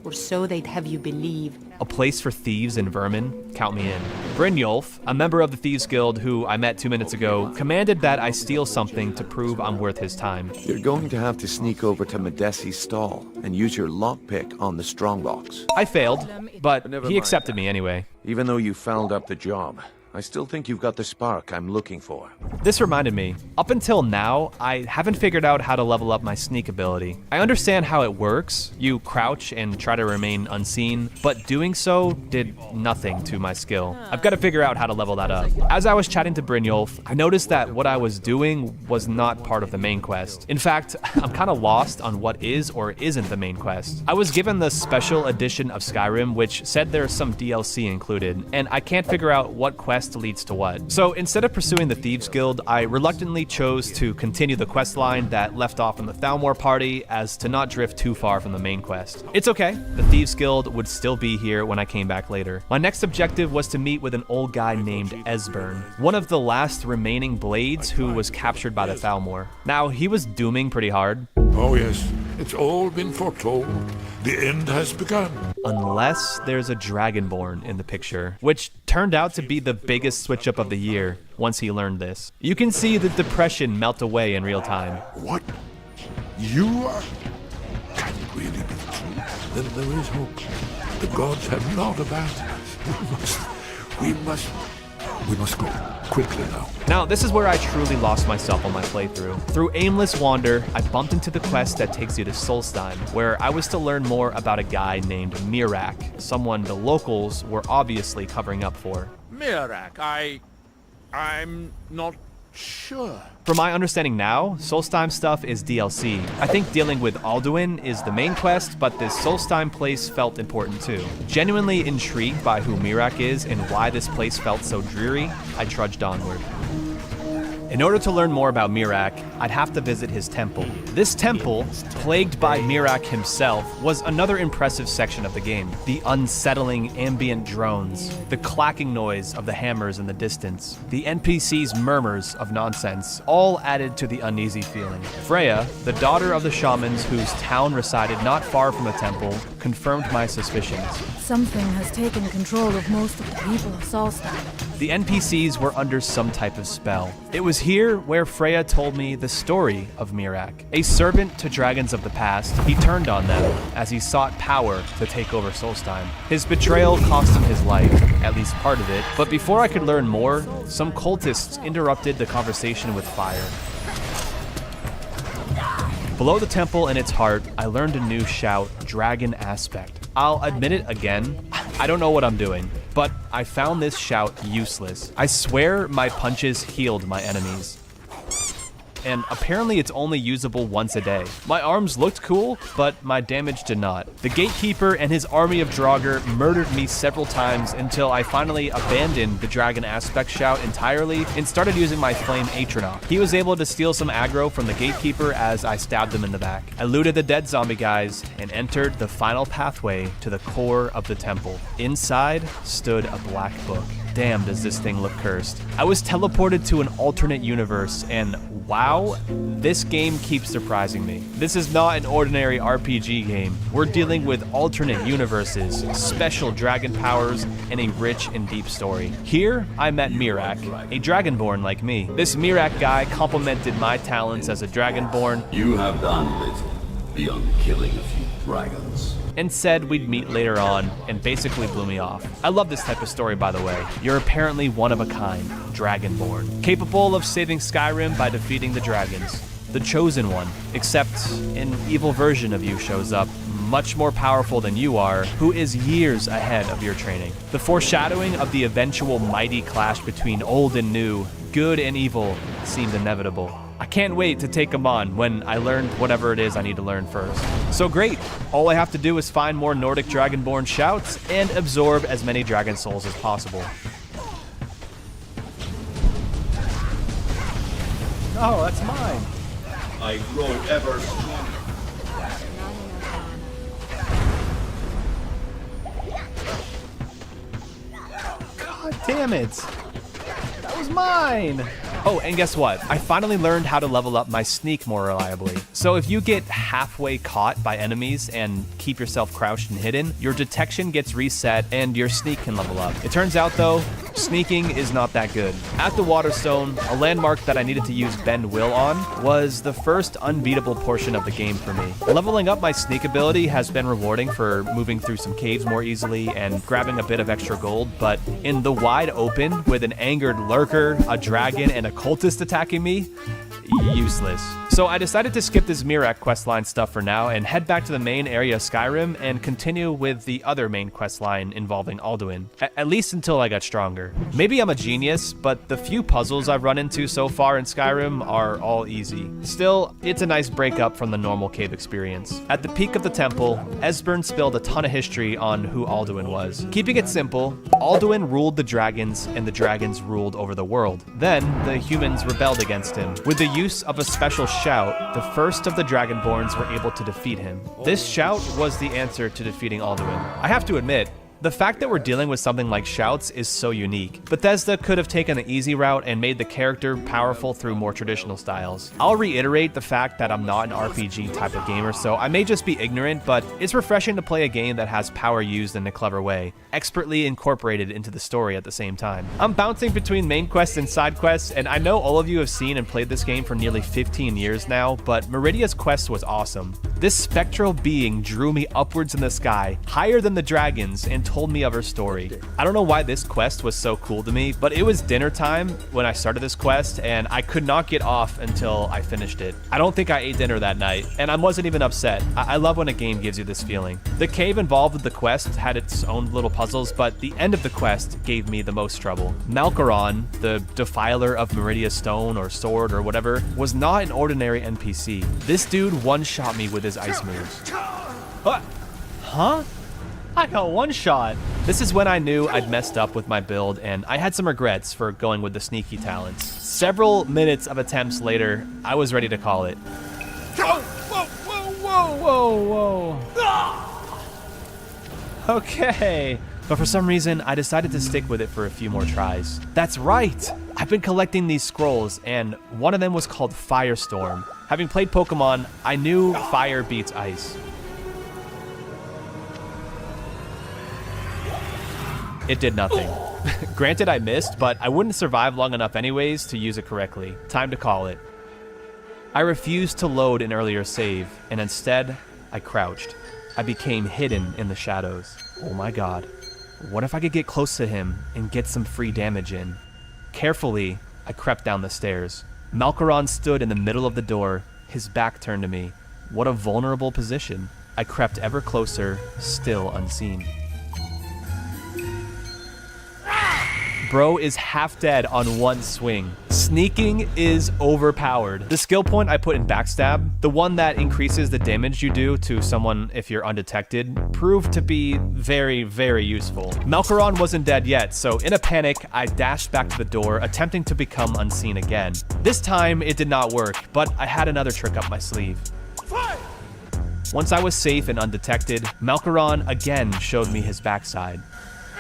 Or so they'd have you believe. A place for thieves and vermin? Count me in. Brynjolf, a member of the Thieves Guild who I met 2 minutes ago, commanded that I steal something to prove I'm worth his time. You're going to have to sneak over to Medesi's stall and use your lockpick on the strongbox. I failed, but he accepted me anyway. Even though you fouled up the job, I still think you've got the spark I'm looking for. This reminded me, up until now, I haven't figured out how to level up my sneak ability. I understand how it works. You crouch and try to remain unseen, but doing so did nothing to my skill. I've got to figure out how to level that up. As I was chatting to Brynjolf, I noticed that what I was doing was not part of the main quest. In fact, I'm kind of lost on what is or isn't the main quest. I was given the special edition of Skyrim, which said there's some DLC included, and I can't figure out what quest leads to what. So instead of pursuing the Thieves Guild, I reluctantly chose to continue the quest line that left off from the Thalmor party as to not drift too far from the main quest. It's okay, the Thieves Guild would still be here when I came back later. My next objective was to meet with an old guy named Esbern, one of the last remaining blades who was captured by the Thalmor. Now, he was dooming pretty hard. Oh yes, it's all been foretold. The end has begun. Unless there's a Dragonborn in the picture, which turned out to be the biggest switch up of the year once he learned this. You can see the depression melt away in real time. What? You are... Can it really be true? Then there is hope. The gods have not abandoned us. We must go quickly now. Now, this is where I truly lost myself on my playthrough. Through aimless wander, I bumped into the quest that takes you to Solstheim, where I was to learn more about a guy named Mirak, someone the locals were obviously covering up for. Mirak, I'm not sure. From my understanding now, Solstheim stuff is DLC. I think dealing with Alduin is the main quest, but this Solstheim place felt important too. Genuinely intrigued by who Mirak is and why this place felt so dreary, I trudged onward. In order to learn more about Mirak, I'd have to visit his temple. This temple, plagued by Mirak himself, was another impressive section of the game. The unsettling ambient drones, the clacking noise of the hammers in the distance, the NPC's murmurs of nonsense, all added to the uneasy feeling. Freya, the daughter of the shamans whose town resided not far from the temple, confirmed my suspicions. Something has taken control of most of the people of Solstheim. The NPCs were under some type of spell. It was here where Freya told me the story of Mirak. A servant to dragons of the past, he turned on them as he sought power to take over Solstheim. His betrayal cost him his life, at least part of it, but before I could learn more, some cultists interrupted the conversation with fire. Below the temple and its heart, I learned a new shout, Dragon Aspect. I'll admit it again, I don't know what I'm doing, but I found this shout useless. I swear my punches healed my enemies. and apparently it's only usable once a day. My arms looked cool, but my damage did not. The Gatekeeper and his army of Draugr murdered me several times until I finally abandoned the dragon aspect shout entirely and started using my flame Atronach. He was able to steal some aggro from the Gatekeeper as I stabbed him in the back. I looted the dead zombie guys and entered the final pathway to the core of the temple. Inside stood a black book. Damn, does this thing look cursed. I was teleported to an alternate universe, and wow, this game keeps surprising me. This is not an ordinary RPG game. We're dealing with alternate universes, special dragon powers, and a rich and deep story. Here, I met Mirak, a dragonborn like me. This Mirak guy complimented my talents as a dragonborn. You have done little beyond killing a few dragons. And said we'd meet later on, and basically blew me off. I love this type of story, by the way. You're apparently one of a kind, Dragonborn, capable of saving Skyrim by defeating the dragons. The Chosen One, except an evil version of you shows up, much more powerful than you are, who is years ahead of your training. The foreshadowing of the eventual mighty clash between old and new, good and evil, seemed inevitable. I can't wait to take them on when I learn whatever it is I need to learn first. So great, all I have to do is find more Nordic Dragonborn shouts and absorb as many Dragon Souls as possible. Oh, that's mine. I grow ever stronger. God damn it. That was mine. Oh, and guess what? I finally learned how to level up my sneak more reliably. So if you get halfway caught by enemies and keep yourself crouched and hidden, your detection gets reset and your sneak can level up. It turns out though, sneaking is not that good. At the Waterstone, a landmark that I needed to use Bend Will on was the first unbeatable portion of the game for me. Leveling up my sneak ability has been rewarding for moving through some caves more easily and grabbing a bit of extra gold, but in the wide open with an angered lurker, a dragon, and a cultist attacking me, useless. So I decided to skip this Mirak questline stuff for now and head back to the main area of Skyrim and continue with the other main questline involving Alduin, at least until I got stronger. Maybe I'm a genius, but the few puzzles I've run into so far in Skyrim are all easy. Still, it's a nice break up from the normal cave experience. At the peak of the temple, Esbern spilled a ton of history on who Alduin was. Keeping it simple, Alduin ruled the dragons and the dragons ruled over the world. Then, the humans rebelled against him. With the use of a special shout, the first of the Dragonborns were able to defeat him. This shout was the answer to defeating Alduin. I have to admit, the fact that we're dealing with something like shouts is so unique. Bethesda could have taken the easy route and made the character powerful through more traditional styles. I'll reiterate the fact that I'm not an RPG type of gamer, so I may just be ignorant, but it's refreshing to play a game that has power used in a clever way, expertly incorporated into the story at the same time. I'm bouncing between main quests and side quests, and I know all of you have seen and played this game for nearly 15 years now, but Meridia's quest was awesome. This spectral being drew me upwards in the sky, higher than the dragons, and told me of her story. I don't know why this quest was so cool to me, but it was dinner time when I started this quest, and I could not get off until I finished it. I don't think I ate dinner that night, and I wasn't even upset. I love when a game gives you this feeling. The cave involved with the quest had its own little puzzles, but the end of the quest gave me the most trouble. Malkaron, the defiler of Meridia Stone or Sword or whatever, was not an ordinary NPC. This dude one-shot me with his ice moves. What? Huh? I got one shot. This is when I knew I'd messed up with my build, and I had some regrets for going with the sneaky talents. Several minutes of attempts later, I was ready to call it. Whoa, whoa, whoa, whoa, whoa, whoa. Okay. But for some reason, I decided to stick with it for a few more tries. That's right! I've been collecting these scrolls, and one of them was called Firestorm. Having played Pokemon, I knew fire beats ice. It did nothing. Granted, I missed, but I wouldn't survive long enough anyways to use it correctly. Time to call it. I refused to load an earlier save, and instead, I crouched. I became hidden in the shadows. Oh my god. What if I could get close to him and get some free damage in? Carefully, I crept down the stairs. Malkaron stood in the middle of the door, his back turned to me. What a vulnerable position. I crept ever closer, still unseen. Bro is half dead on one swing. Sneaking is overpowered. The skill point I put in Backstab, the one that increases the damage you do to someone if you're undetected, proved to be very, very useful. Malkaron wasn't dead yet, so in a panic, I dashed back to the door, attempting to become unseen again. This time, it did not work, but I had another trick up my sleeve. Once I was safe and undetected, Malkaron again showed me his backside.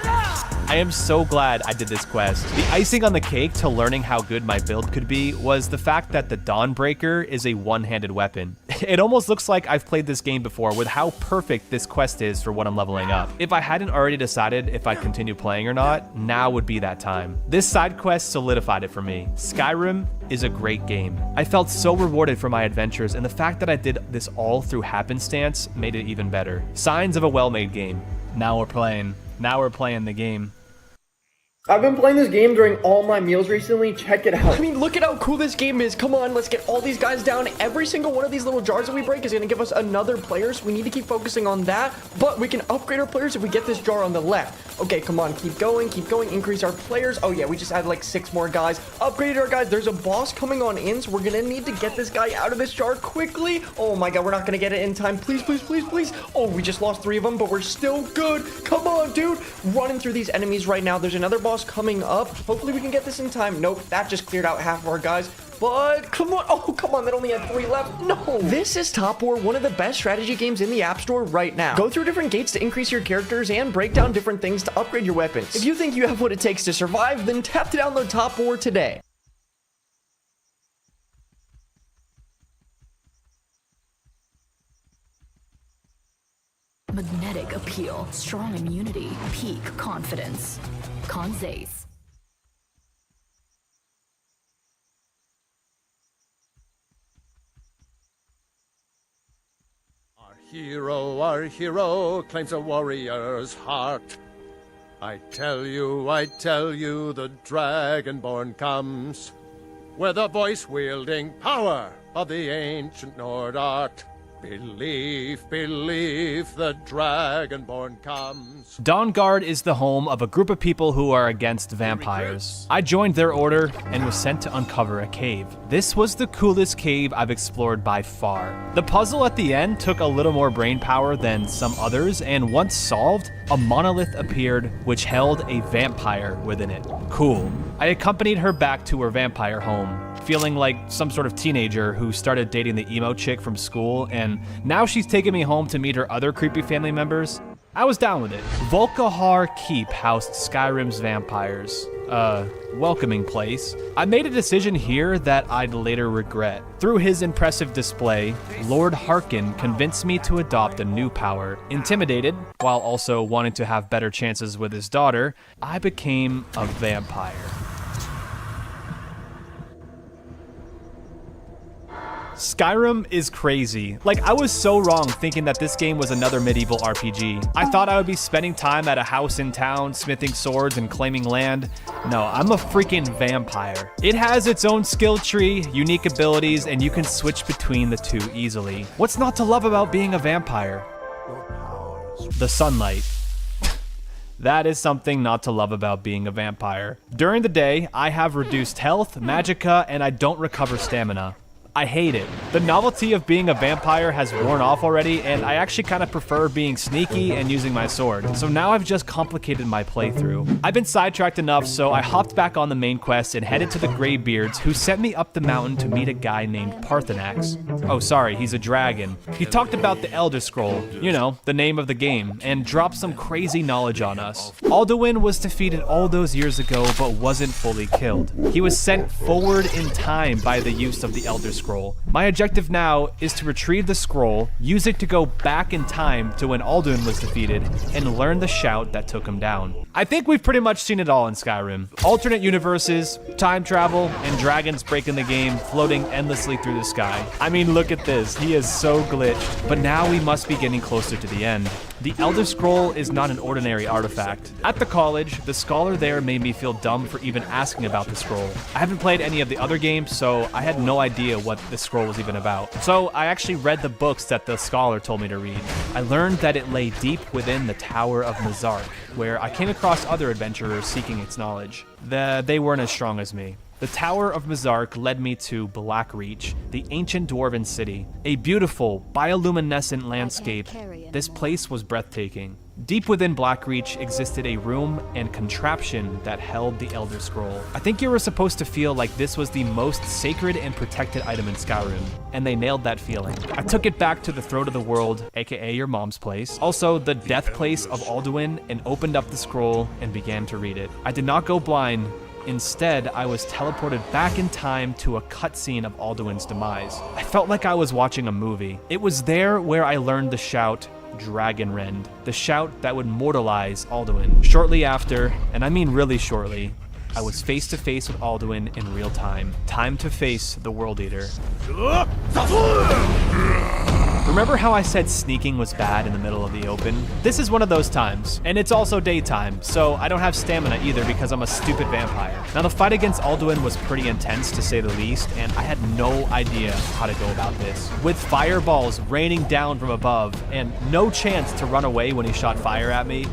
I am so glad I did this quest. The icing on the cake to learning how good my build could be was the fact that the Dawnbreaker is a one-handed weapon. It almost looks like I've played this game before with how perfect this quest is for what I'm leveling up. If I hadn't already decided if I'd continue playing or not, now would be that time. This side quest solidified it for me. Skyrim is a great game. I felt so rewarded for my adventures, and the fact that I did this all through happenstance made it even better. Signs of a well-made game. Now we're playing the game. I've been playing this game during all my meals recently. Check it out. I mean, look at how cool this game is. Come on, let's get all these guys down. Every single one of these little jars that we break is going to give us another player, so we need to keep focusing on that. But we can upgrade our players if we get this jar on the left. Okay, come on, keep going, increase our players. Oh yeah, we just added like 6 more guys. Upgraded our guys. There's a boss coming on in, so we're going to need to get this guy out of this jar quickly. Oh my god, we're not going to get it in time. Please, please, please, please. Oh, we just lost 3 of them, but we're still good. Come on, dude. Running through these enemies right now. There's another boss coming up. Hopefully we can get this in time. Nope, that just cleared out half of our guys. But come on. Oh, come on. That only had 3 left. No. This is Top War, one of the best strategy games in the App Store right now. Go through different gates to increase your characters and break down different things to upgrade your weapons. If you think you have what it takes to survive, then tap to download Top War today. Magnetic appeal, strong immunity, peak confidence. Conzace. Our hero claims a warrior's heart. I tell you, the Dragonborn comes with the voice-wielding power of the ancient Nord art. Believe, the Dragonborn comes. Dawnguard is the home of a group of people who are against vampires. I joined their order and was sent to uncover a cave. This was the coolest cave I've explored by far. The puzzle at the end took a little more brain power than some others, and once solved, a monolith appeared which held a vampire within it. Cool. I accompanied her back to her vampire home, feeling like some sort of teenager who started dating the emo chick from school, and now she's taking me home to meet her other creepy family members. I was down with it. Volkahar Keep housed Skyrim's vampires. Welcoming place. I made a decision here that I'd later regret. Through his impressive display, Lord Harkin convinced me to adopt a new power. Intimidated, while also wanting to have better chances with his daughter, I became a vampire. Skyrim is crazy. Like, I was so wrong thinking that this game was another medieval RPG. I thought I would be spending time at a house in town, smithing swords and claiming land. No, I'm a freaking vampire. It has its own skill tree, unique abilities, and you can switch between the two easily. What's not to love about being a vampire? The sunlight. That is something not to love about being a vampire. During the day, I have reduced health, magicka, and I don't recover stamina. I hate it. The novelty of being a vampire has worn off already, and I actually kind of prefer being sneaky and using my sword. So now I've just complicated my playthrough. I've been sidetracked enough, so I hopped back on the main quest and headed to the Greybeards, who sent me up the mountain to meet a guy named Parthenax. Oh, sorry, he's a dragon. He talked about the Elder Scroll, you know, the name of the game, and dropped some crazy knowledge on us. Alduin was defeated all those years ago, but wasn't fully killed. He was sent forward in time by the use of the Elder Scroll. My objective now is to retrieve the scroll, use it to go back in time to when Alduin was defeated, and learn the shout that took him down. I think we've pretty much seen it all in Skyrim. Alternate universes, time travel, and dragons breaking the game, floating endlessly through the sky. I mean, look at this. He is so glitched. But now we must be getting closer to the end. The Elder Scroll is not an ordinary artifact. At the college, the scholar there made me feel dumb for even asking about the scroll. I haven't played any of the other games, so I had no idea what the scroll was even about. So I actually read the books that the scholar told me to read. I learned that it lay deep within the Tower of Mazark, where I came across other adventurers seeking its knowledge. They weren't as strong as me. The Tower of Mizark led me to Blackreach, the ancient dwarven city. A beautiful, bioluminescent landscape. This place was breathtaking. Deep within Blackreach existed a room and contraption that held the Elder Scroll. I think you were supposed to feel like this was the most sacred and protected item in Skyrim, and they nailed that feeling. I took it back to the Throat of the World, aka your mom's place, also the death place of Alduin, and opened up the scroll and began to read it. I did not go blind. Instead, I was teleported back in time to a cutscene of Alduin's demise. I felt like I was watching a movie. It was there where I learned the shout, Dragonrend, the shout that would mortalize Alduin. Shortly after, and I mean really shortly, I was face to face with Alduin in real time. Time to face the World Eater. Remember how I said sneaking was bad in the middle of the open? This is one of those times, and it's also daytime, so I don't have stamina either because I'm a stupid vampire. Now the fight against Alduin was pretty intense to say the least, and I had no idea how to go about this. With fireballs raining down from above, and no chance to run away when he shot fire at me,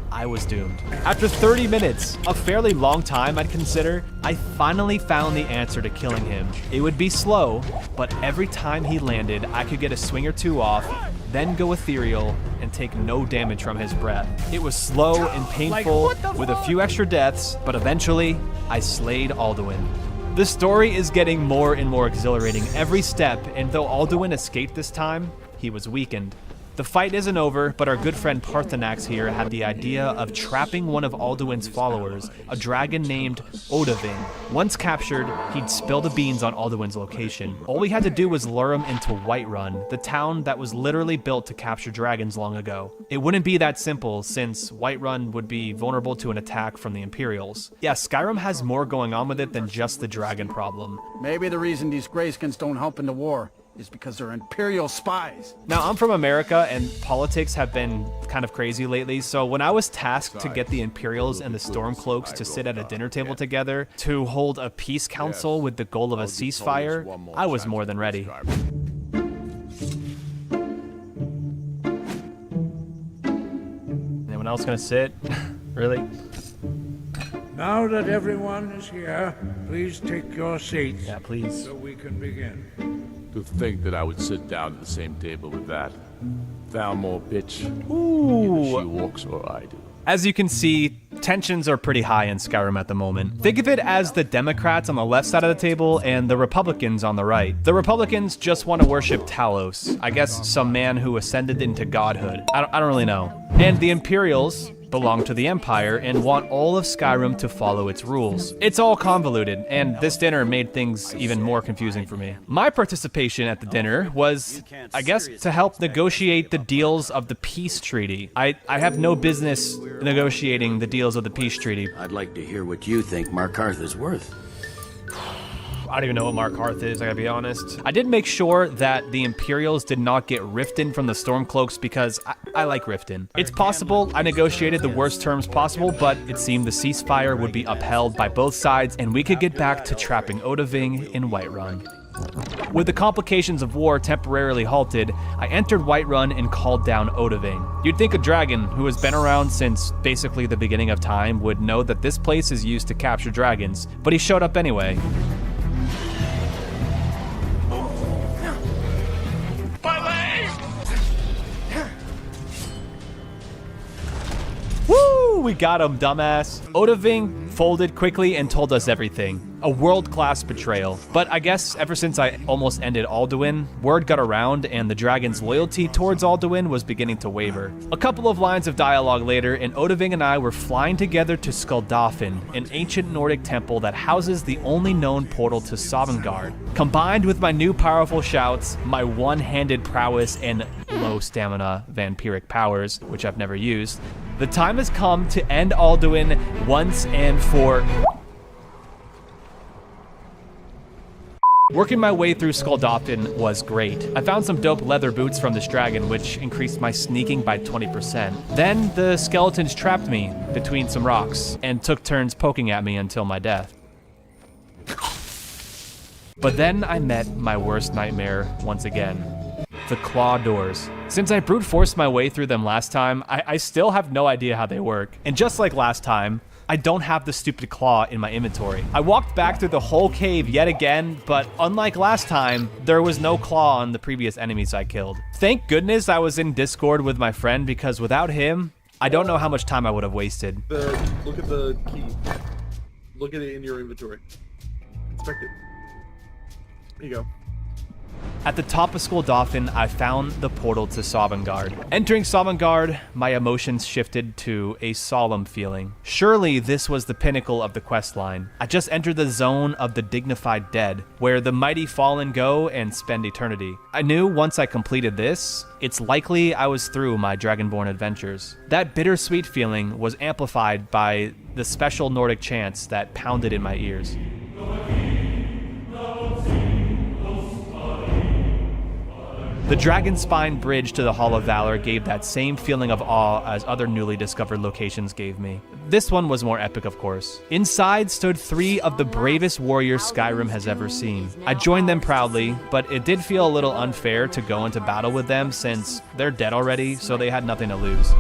I was doomed. After 30 minutes, a fairly long time I'd consider, I finally found the answer to killing him. It would be slow, but every time he landed, I could get a swing or two off, then go ethereal, and take no damage from his breath. It was slow and painful, with a few extra deaths, but eventually, I slayed Alduin. The story is getting more and more exhilarating every step, and though Alduin escaped this time, he was weakened. The fight isn't over, but our good friend Parthenax here had the idea of trapping one of Alduin's followers, a dragon named Odahviing. Once captured, he'd spill the beans on Alduin's location. All we had to do was lure him into Whiterun, the town that was literally built to capture dragons long ago. It wouldn't be that simple, since Whiterun would be vulnerable to an attack from the Imperials. Yeah, Skyrim has more going on with it than just the dragon problem. Maybe the reason these Greyskins don't help in the war is because they're Imperial spies. Now, I'm from America, and politics have been kind of crazy lately, so when I was tasked to get the Imperials and the Stormcloaks to sit at a dinner table together to hold a peace council with the goal of a ceasefire, I was more than ready. Anyone else gonna sit? Really? Now that everyone is here, please take your seats. Yeah, please. So we can begin. To think that I would sit down at the same table with that Thalmor bitch. Ooh. Either she walks or I do. As you can see, tensions are pretty high in Skyrim at the moment. Think of it as the Democrats on the left side of the table and the Republicans on the right. The Republicans just want to worship Talos, I guess some man who ascended into godhood. I don't really know. And the Imperials belong to the Empire and want all of Skyrim to follow its rules. It's all convoluted, and this dinner made things even more confusing for me. My participation at the dinner was, I guess, to help negotiate the deals of the peace treaty. I have no business negotiating the deals of the peace treaty. I'd like to hear what you think Markarth is worth. I don't even know what Markarth is, I gotta be honest. I did make sure that the Imperials did not get Riften from the Stormcloaks because I like Riften. It's possible I negotiated the worst terms possible, but it seemed the ceasefire would be upheld by both sides and we could get back to trapping Odahviing in Whiterun. With the complications of war temporarily halted, I entered Whiterun and called down Odahviing. You'd think a dragon who has been around since basically the beginning of time would know that this place is used to capture dragons, but he showed up anyway. Woo! We got him, dumbass. Odahviing folded quickly and told us everything. A world-class betrayal. But I guess ever since I almost ended Alduin, word got around and the dragon's loyalty towards Alduin was beginning to waver. A couple of lines of dialogue later, and Odahviing and I were flying together to Skuldafn, an ancient Nordic temple that houses the only known portal to Sovngarde. Combined with my new powerful shouts, my one-handed prowess, and low stamina vampiric powers, which I've never used, the time has come to end Alduin once and for... Working my way through Skuldafn was great. I found some dope leather boots from this dragon, which increased my sneaking by 20%. Then the skeletons trapped me between some rocks and took turns poking at me until my death. But then I met my worst nightmare once again. The claw doors. Since I brute forced my way through them last time, I still have no idea how they work. And just like last time, I don't have the stupid claw in my inventory. I walked back through the whole cave yet again, but unlike last time, there was no claw on the previous enemies I killed. Thank goodness I was in Discord with my friend, because without him, I don't know how much time I would have wasted. Look at the key. Look at it in your inventory. Inspect it. There you go. At the top of Skulldolphin, I found the portal to Sovngarde. Entering Sovngarde, my emotions shifted to a solemn feeling. Surely this was the pinnacle of the questline. I just entered the zone of the dignified dead, where the mighty fallen go and spend eternity. I knew once I completed this, it's likely I was through my Dragonborn adventures. That bittersweet feeling was amplified by the special Nordic chants that pounded in my ears. The Dragon Spine bridge to the Hall of Valor gave that same feeling of awe as other newly discovered locations gave me. This one was more epic, of course. Inside stood 3 of the bravest warriors Skyrim has ever seen. I joined them proudly, but it did feel a little unfair to go into battle with them since they're dead already, so they had nothing to lose.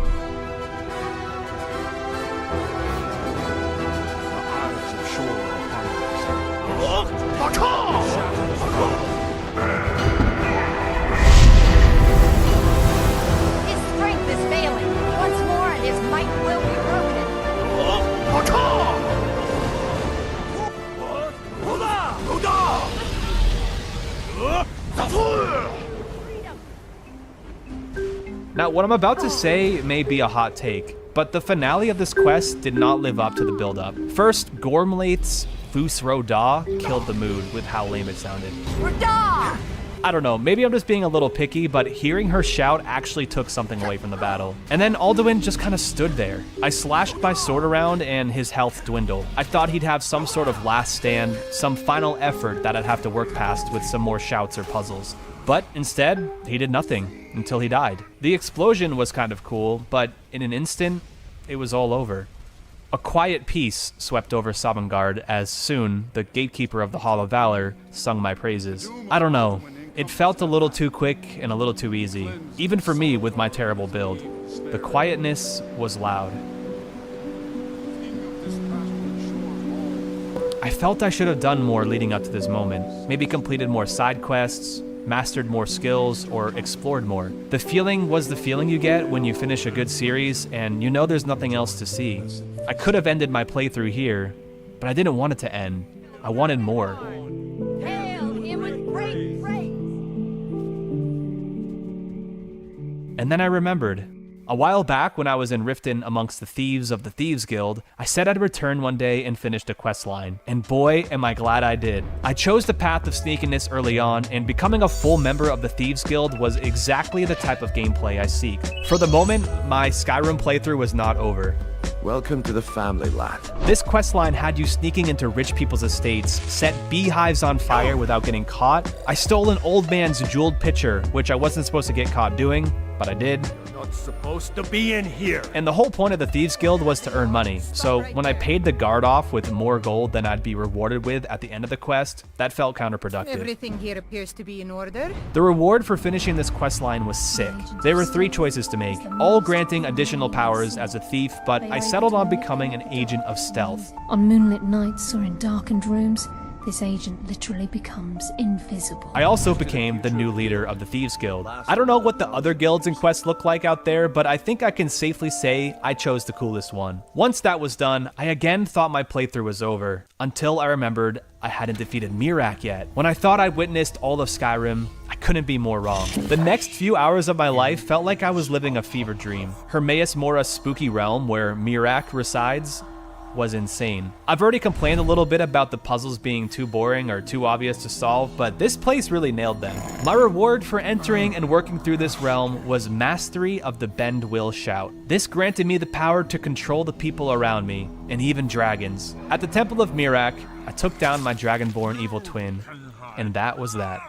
Now, what I'm about to say may be a hot take, but the finale of this quest did not live up to the build-up. First, Gormlaith's Fus Roda killed the mood with how lame it sounded. Roda! I don't know, maybe I'm just being a little picky, but hearing her shout actually took something away from the battle. And then Alduin just kind of stood there. I slashed my sword around and his health dwindled. I thought he'd have some sort of last stand, some final effort that I'd have to work past with some more shouts or puzzles. But instead, he did nothing until he died. The explosion was kind of cool, but in an instant, it was all over. A quiet peace swept over Sovngarde as soon the gatekeeper of the Hall of Valor sung my praises. I don't know, it felt a little too quick and a little too easy, even for me with my terrible build. The quietness was loud. I felt I should have done more leading up to this moment. Maybe completed more side quests, mastered more skills, or explored more. The feeling was the feeling you get when you finish a good series and you know there's nothing else to see. I could have ended my playthrough here, but I didn't want it to end. I wanted more. And then I remembered. A while back, when I was in Riften amongst the thieves of the Thieves Guild, I said I'd return one day and finish the quest line. And boy, am I glad I did. I chose the path of sneakiness early on, and becoming a full member of the Thieves Guild was exactly the type of gameplay I seek. For the moment, my Skyrim playthrough was not over. Welcome to the family, lad. This questline had you sneaking into rich people's estates, set beehives on fire without getting caught. I stole an old man's jeweled pitcher, which I wasn't supposed to get caught doing, but I did. Not supposed to be in here. And the whole point of the Thieves Guild was to earn money. So when I paid the guard off with more gold than I'd be rewarded with at the end of the quest, that felt counterproductive. Everything here appears to be in order. The reward for finishing this questline was sick. There were 3 choices to make, all granting additional powers as a thief, but I settled on becoming an agent of stealth. On moonlit nights or in darkened rooms, this agent literally becomes invisible. I also became the new leader of the Thieves Guild. I don't know what the other guilds and quests look like out there, but I think I can safely say I chose the coolest one. Once that was done, I again thought my playthrough was over, until I remembered I hadn't defeated Miraak yet. When I thought I'd witnessed all of Skyrim, I couldn't be more wrong. The next few hours of my life felt like I was living a fever dream. Hermaeus Mora's spooky realm, where Miraak resides, was insane. I've already complained a little bit about the puzzles being too boring or too obvious to solve, but this place really nailed them. My reward for entering and working through this realm was mastery of the Bend Will Shout. This granted me the power to control the people around me, and even dragons. At the Temple of Miraak, I took down my Dragonborn evil twin, and that was that.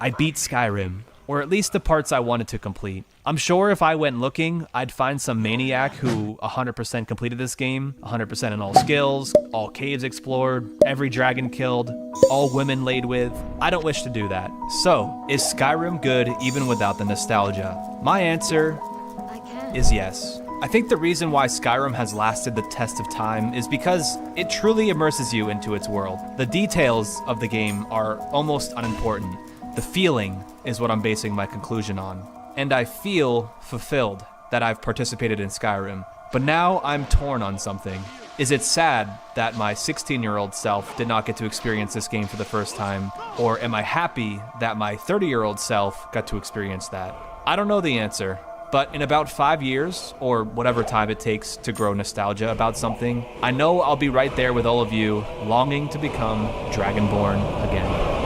I beat Skyrim, or at least the parts I wanted to complete. I'm sure if I went looking, I'd find some maniac who 100% completed this game, 100% in all skills, all caves explored, every dragon killed, all women laid with. I don't wish to do that. So, is Skyrim good even without the nostalgia? My answer is yes. I think the reason why Skyrim has lasted the test of time is because it truly immerses you into its world. The details of the game are almost unimportant. The feeling is what I'm basing my conclusion on. And I feel fulfilled that I've participated in Skyrim. But now I'm torn on something. Is it sad that my 16-year-old self did not get to experience this game for the first time? Or am I happy that my 30-year-old self got to experience that? I don't know the answer, but in about 5 years, or whatever time it takes to grow nostalgia about something, I know I'll be right there with all of you, longing to become Dragonborn again.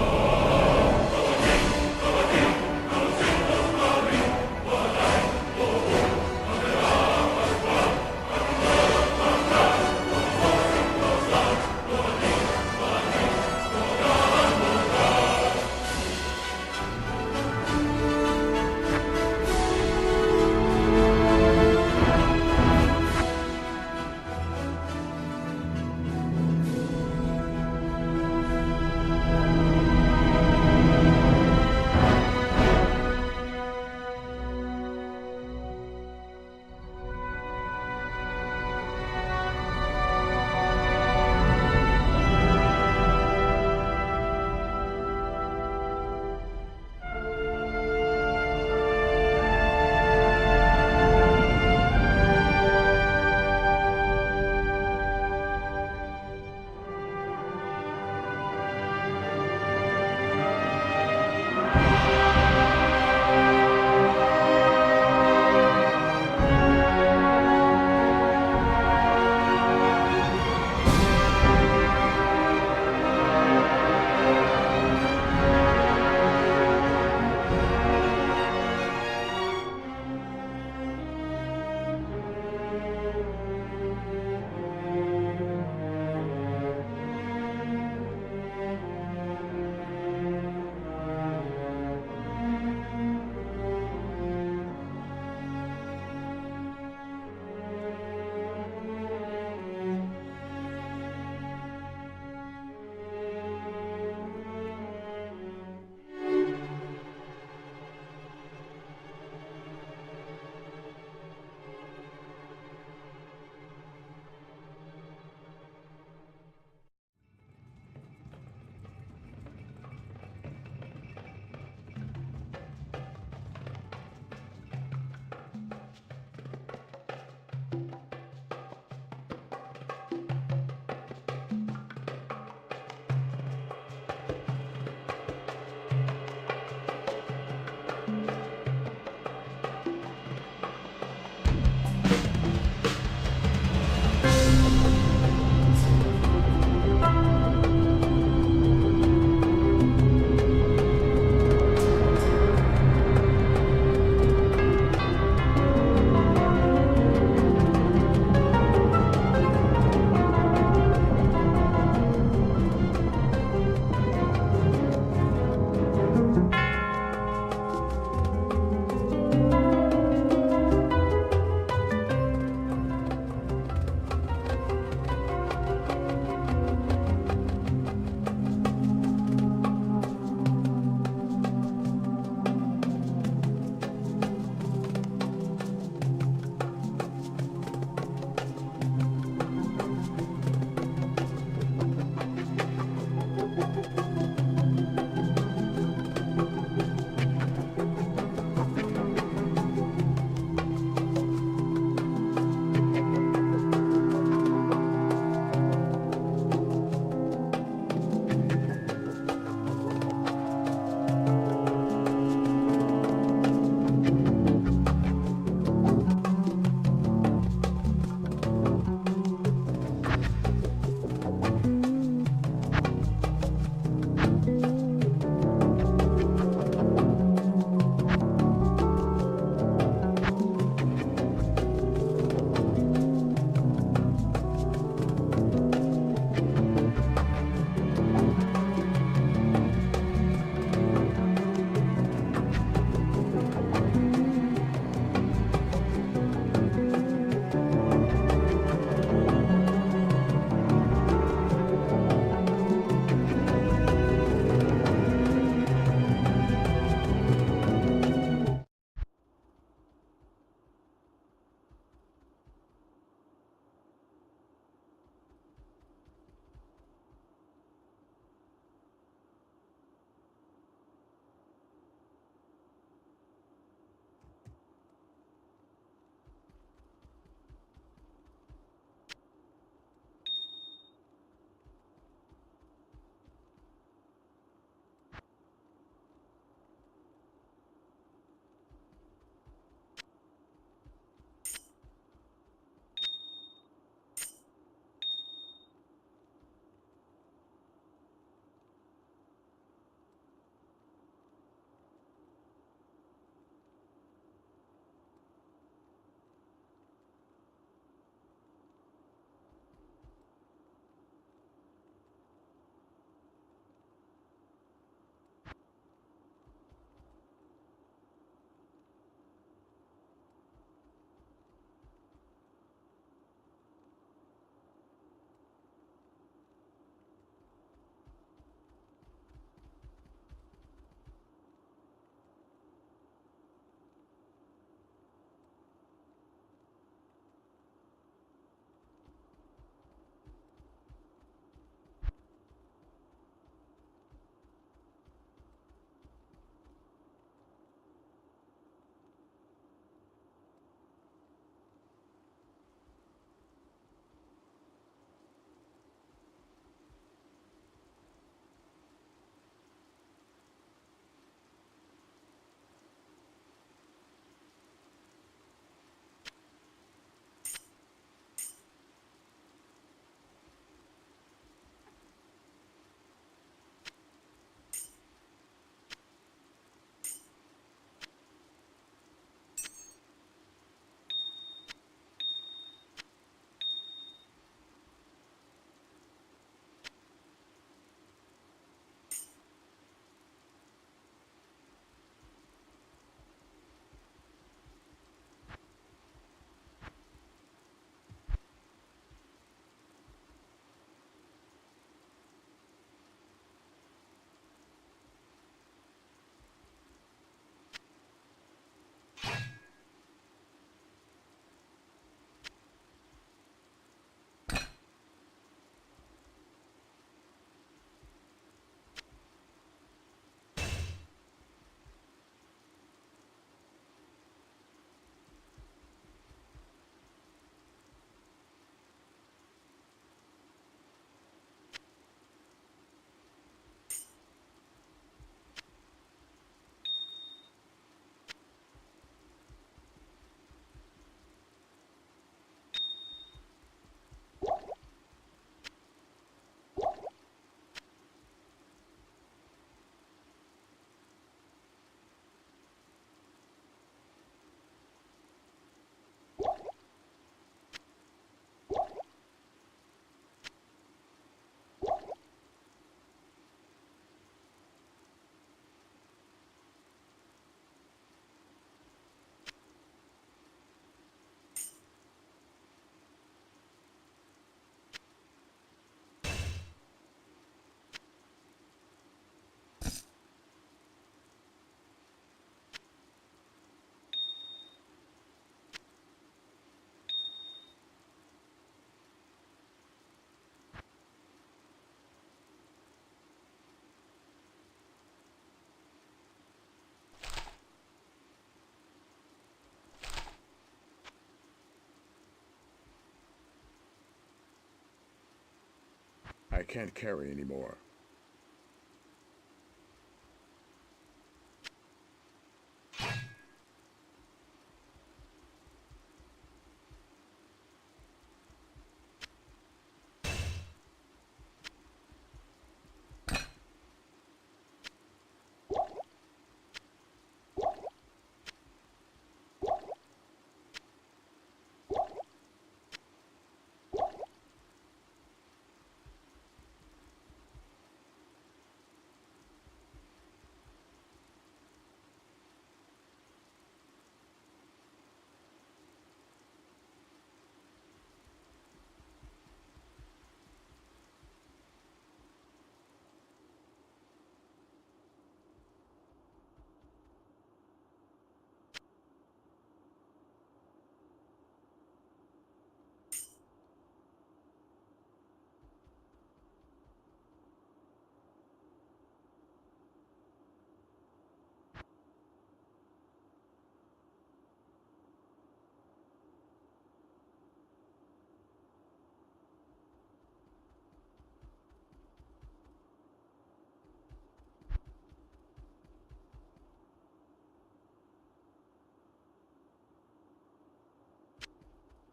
I can't carry anymore.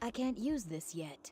I can't use this yet.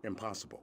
Impossible.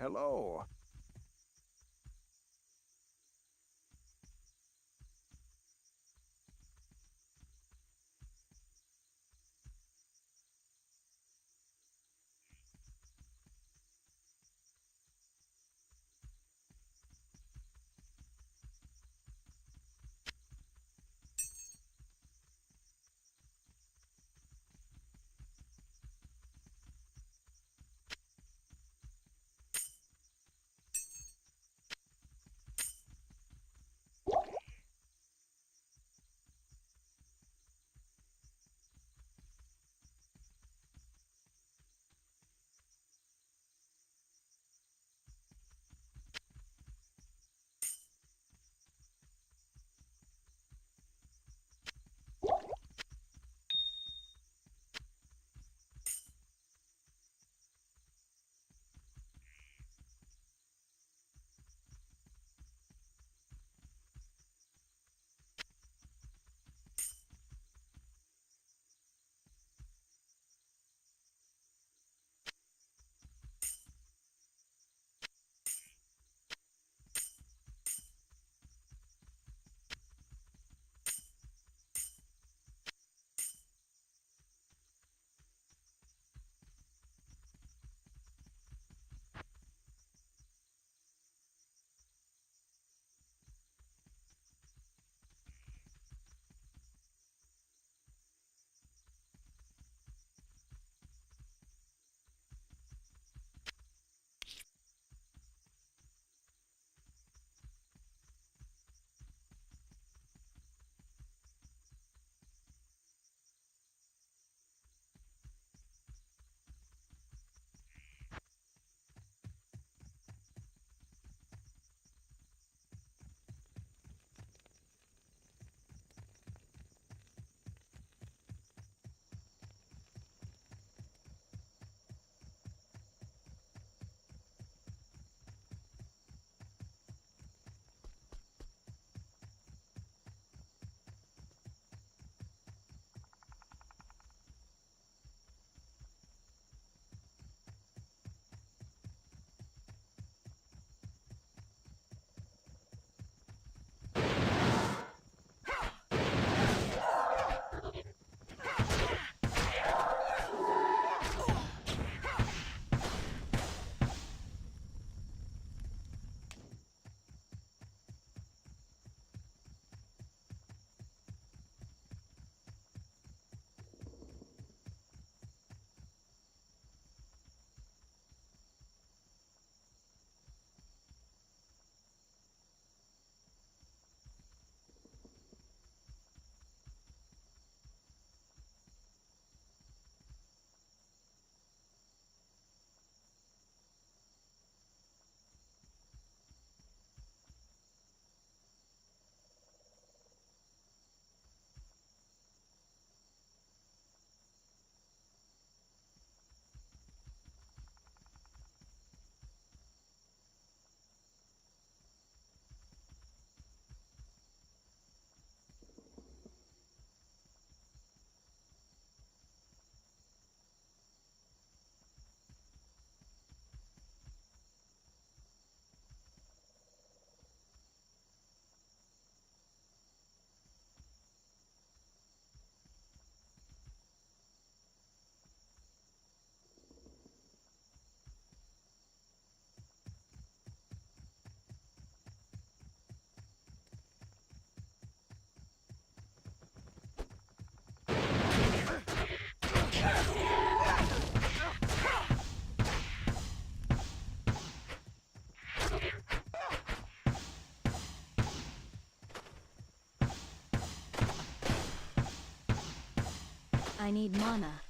Hello. I need mana.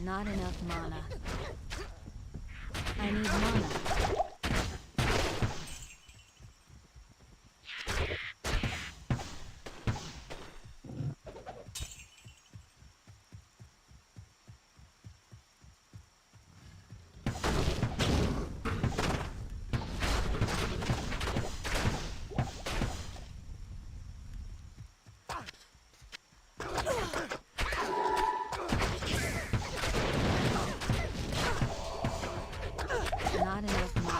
Not enough mana. I need mana. Not enough mana.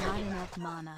Not enough mana.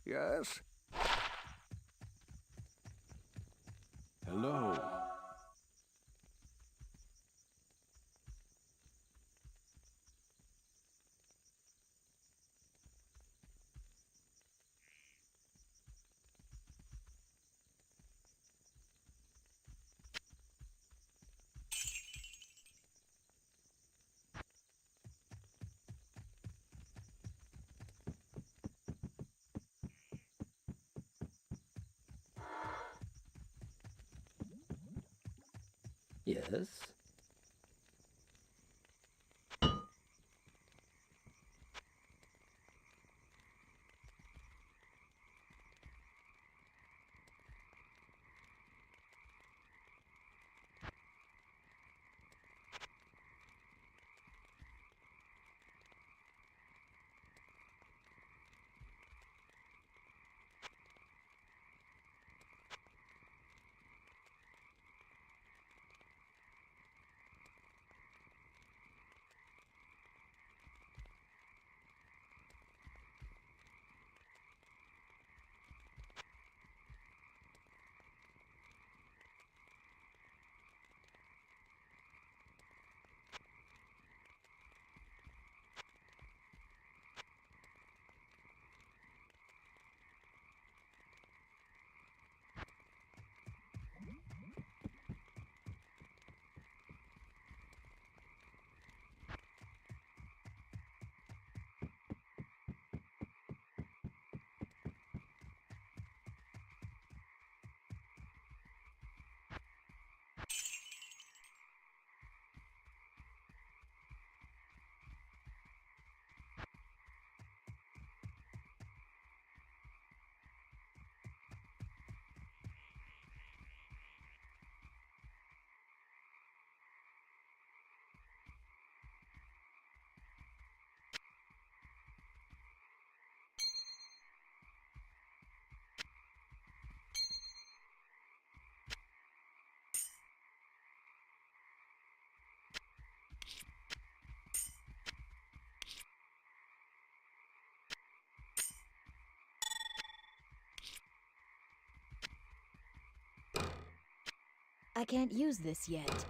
Yes? Hello. Yes? I can't use this yet.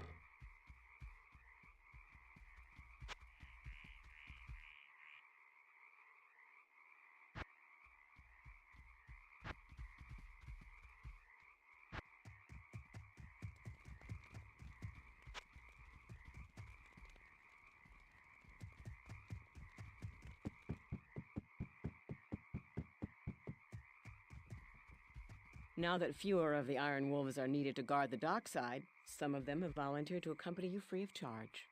Now that fewer of the Iron Wolves are needed to guard the dockside, some of them have volunteered to accompany you free of charge.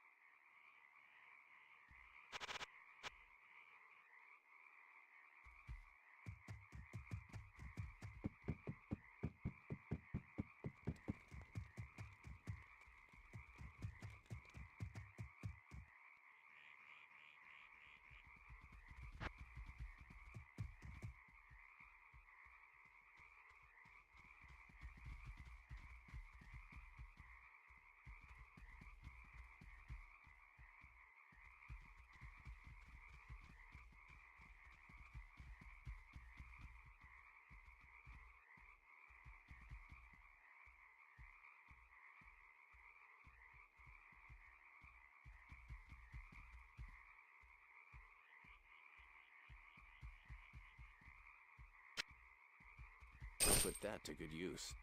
Put that to good use.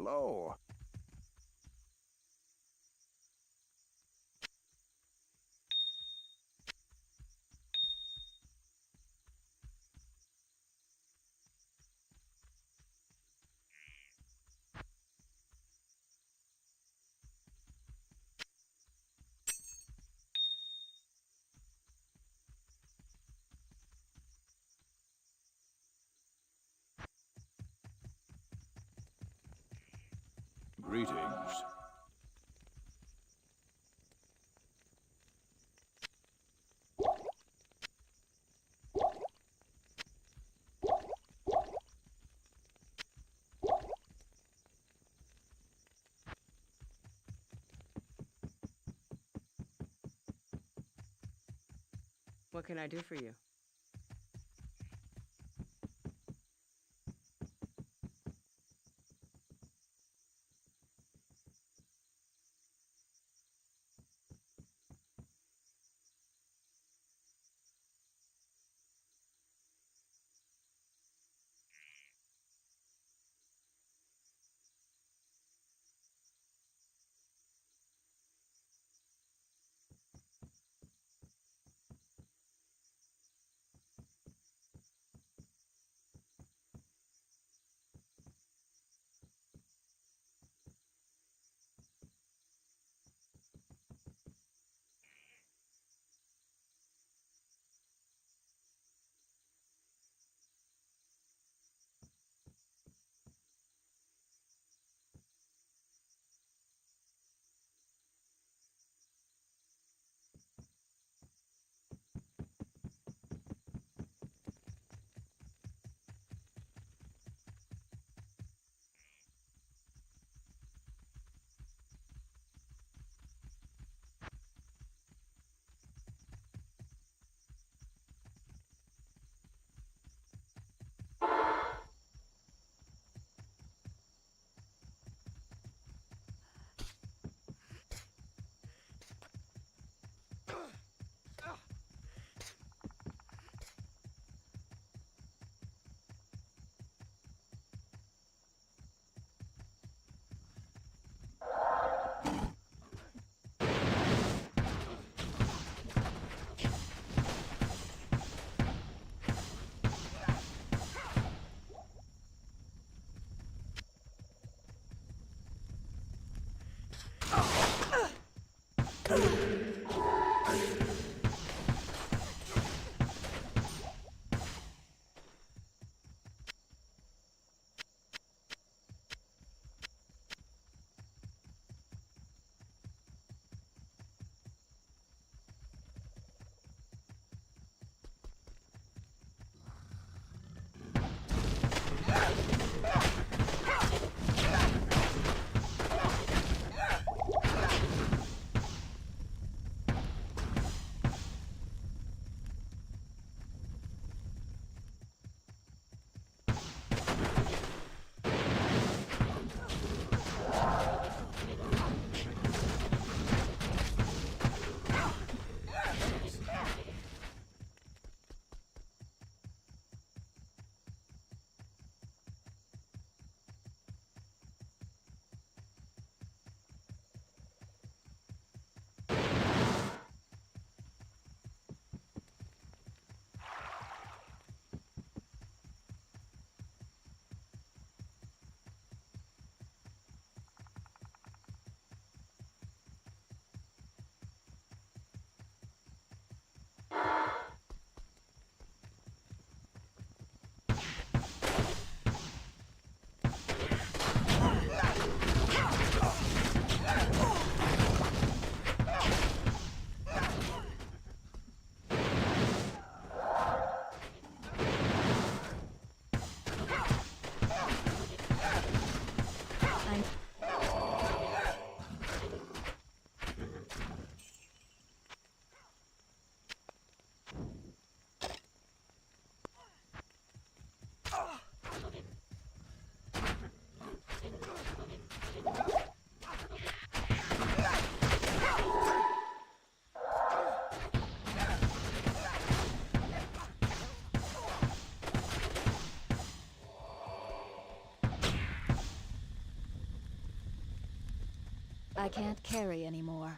Hello. Greetings. What can I do for you? I can't carry anymore.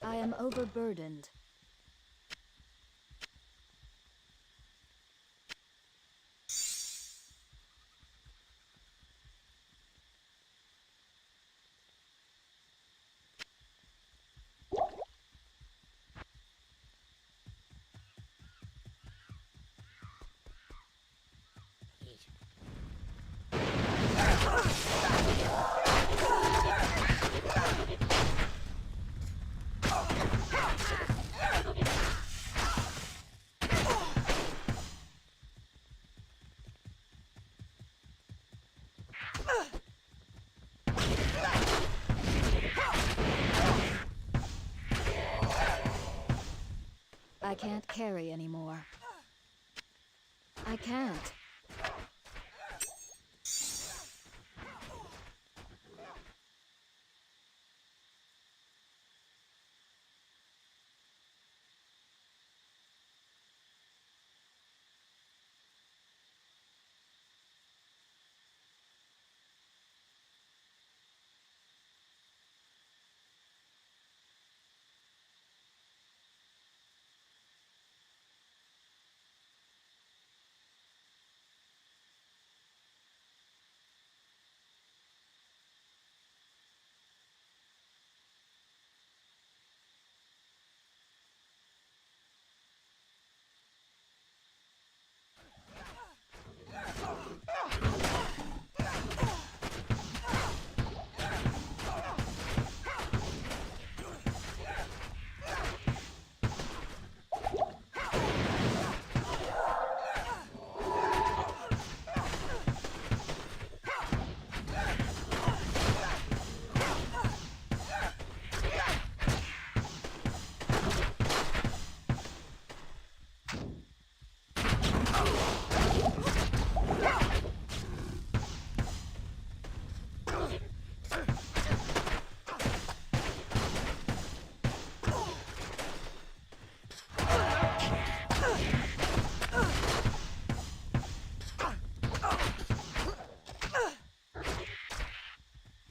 I am overburdened. I can't carry anymore. I can't.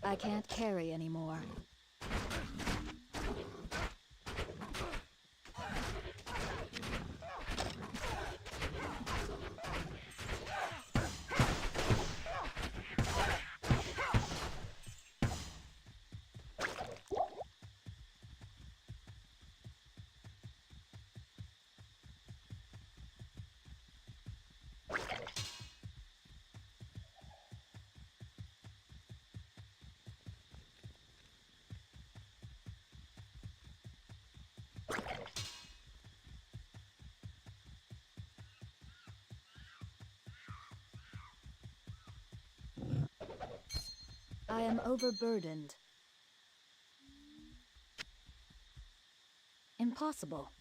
I can't carry anymore. I am overburdened. Impossible.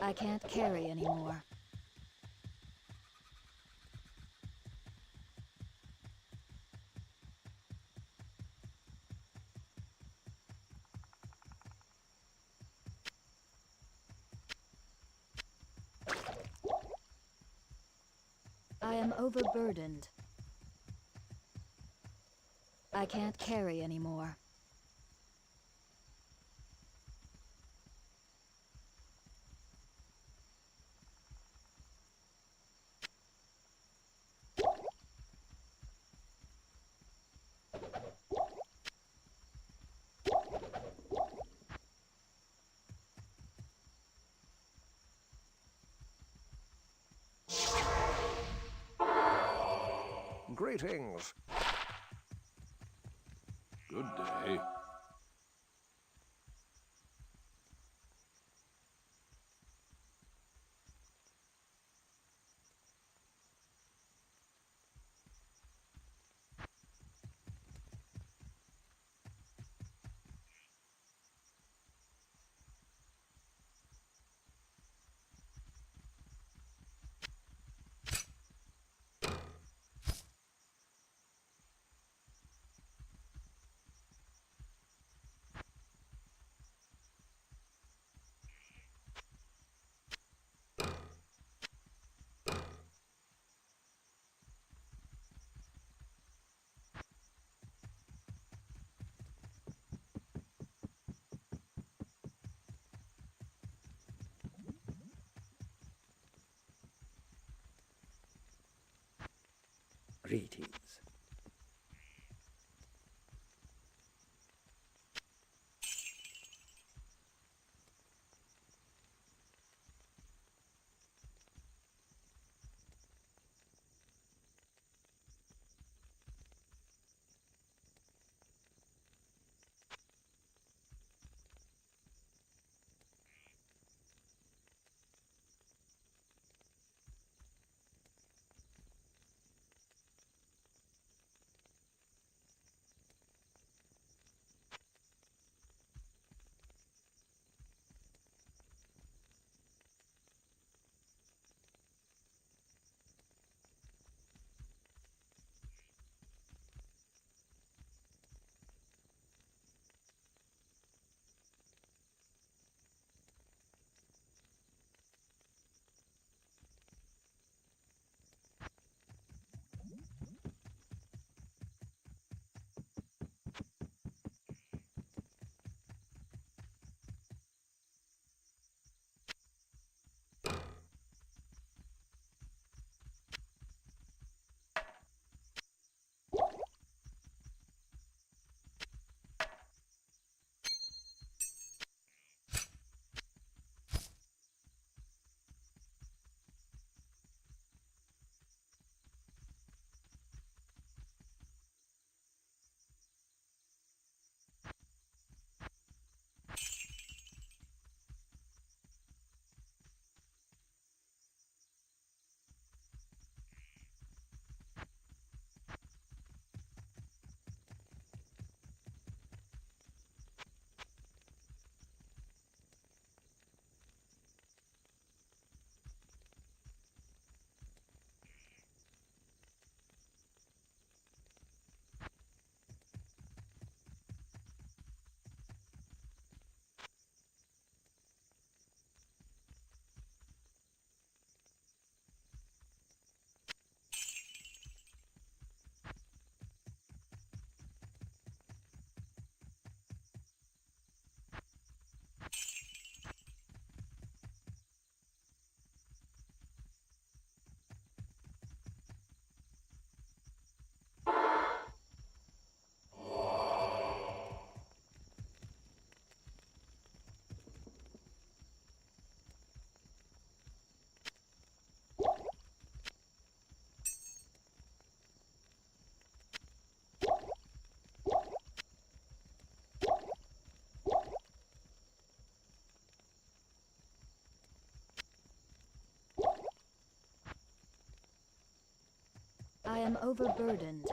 I can't carry anymore. I am overburdened. I can't carry anymore. Greetings. Good day. Greetings. I am overburdened.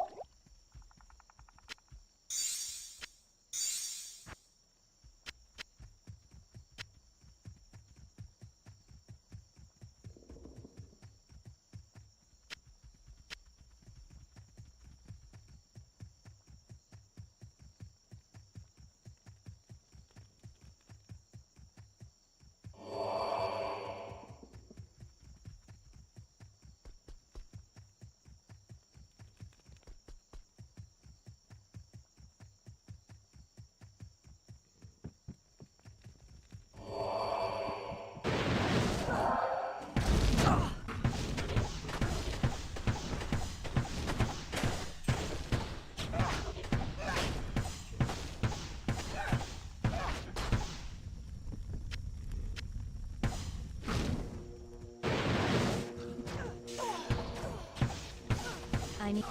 I need...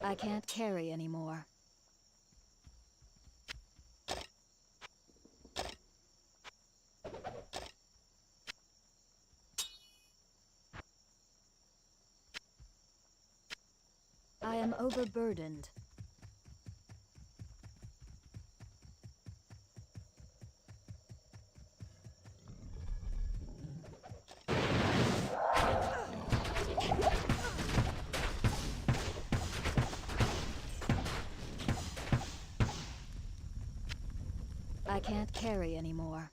I can't carry anymore. I am overburdened. I can't carry anymore.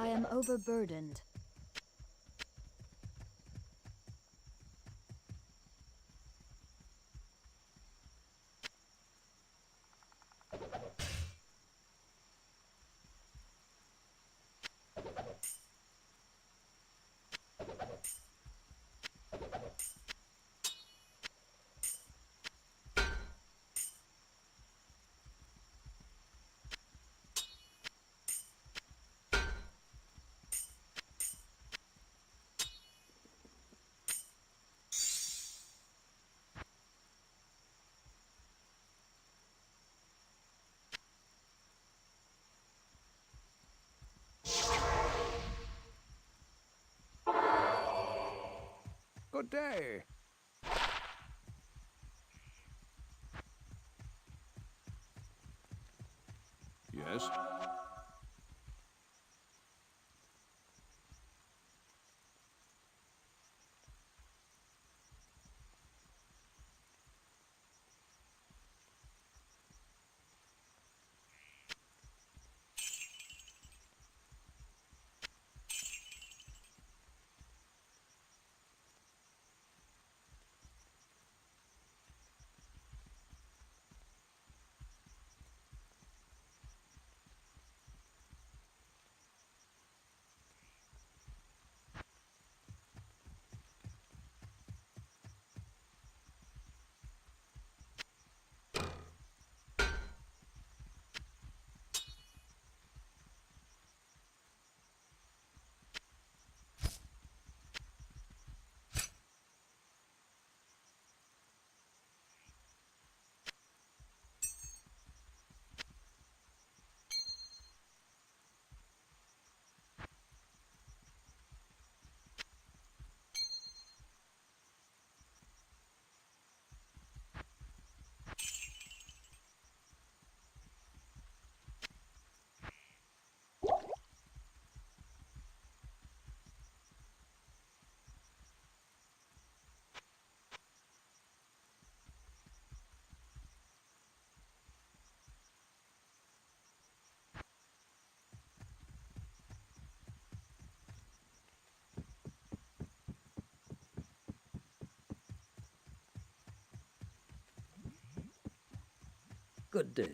I am overburdened. Good day. Yes? Good day.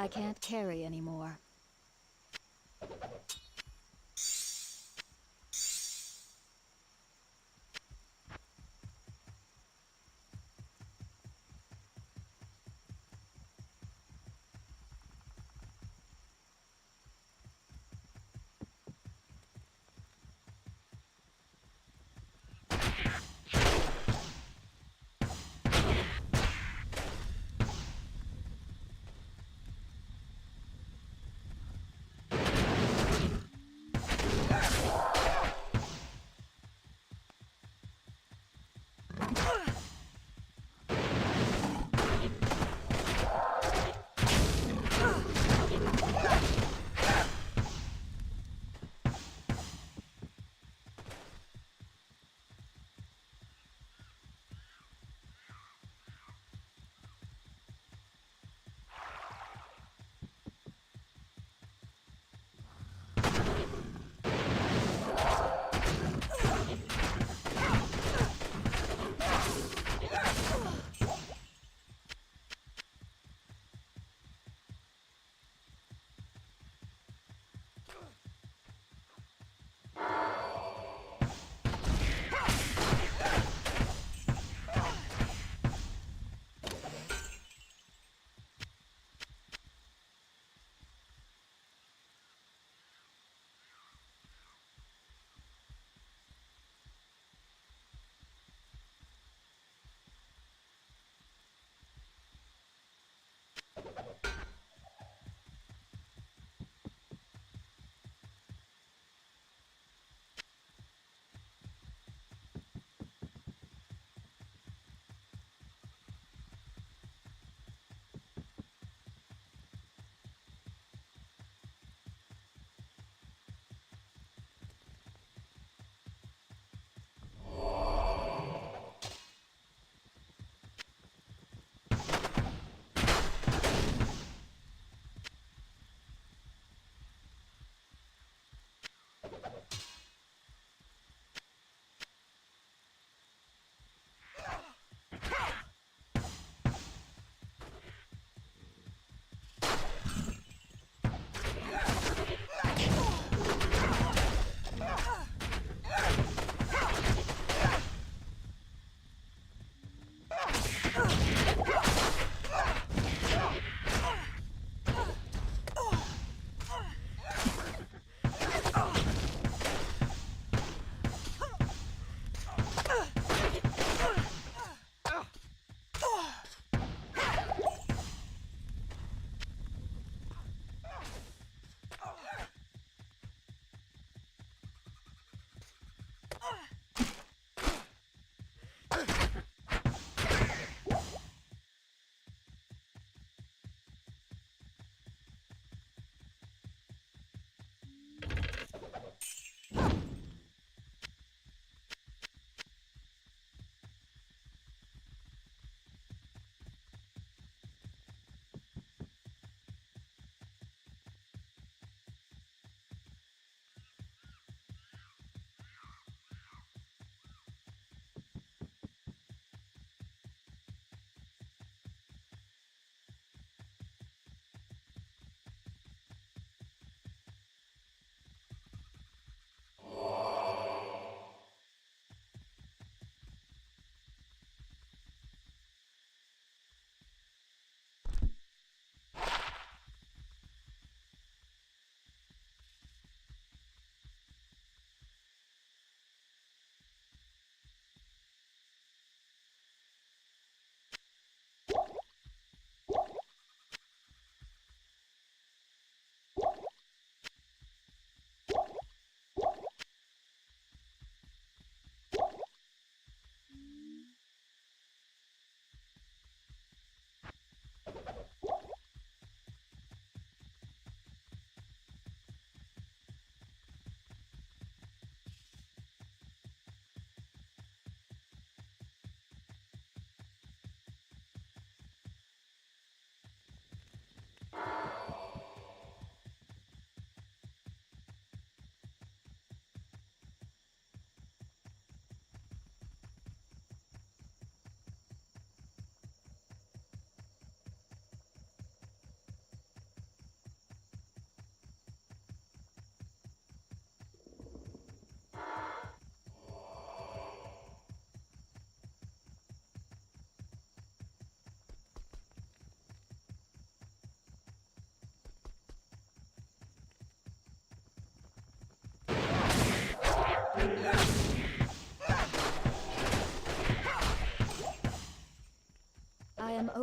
I can't carry anymore.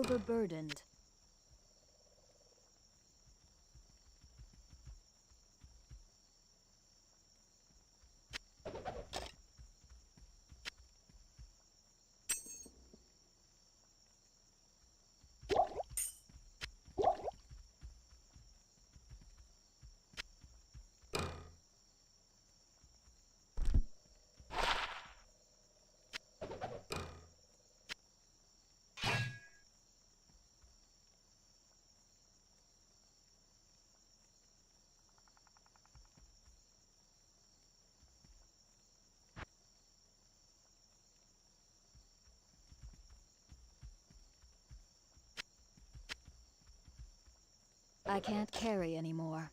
overburdened. I can't carry anymore.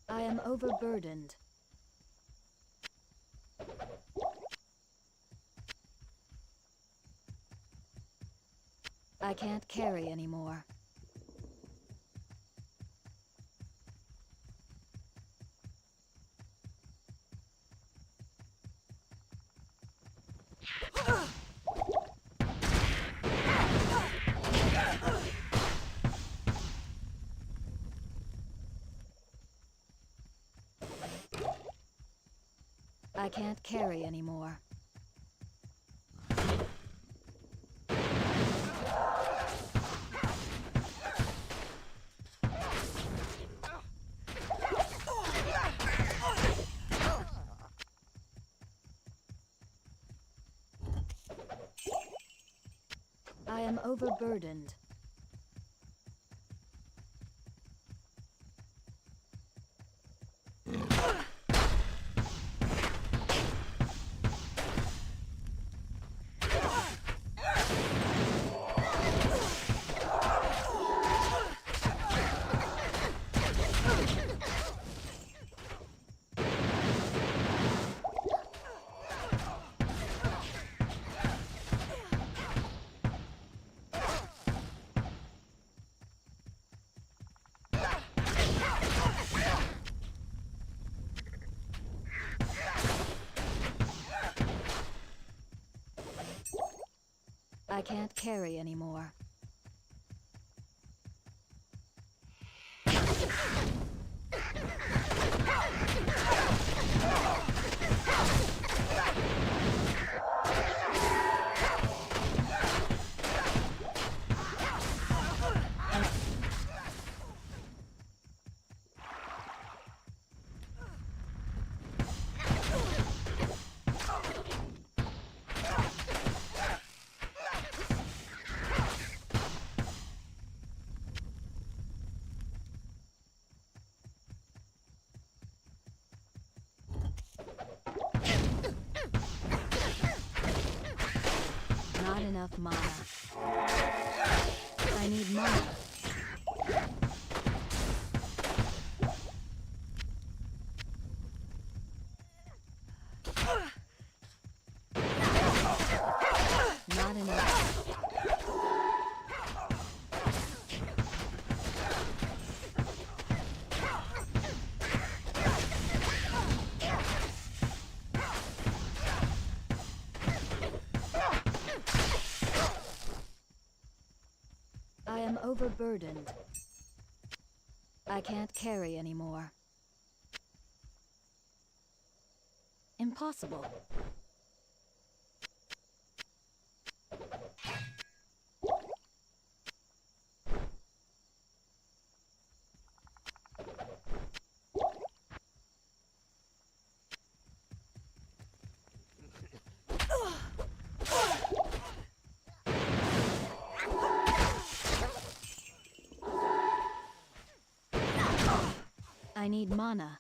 I am overburdened. I can't carry anymore. I can't carry anymore. I am overburdened. I can't carry anymore. Not enough mana. I need mana. Not enough. I am overburdened. I can't carry anymore. Impossible. I need mana.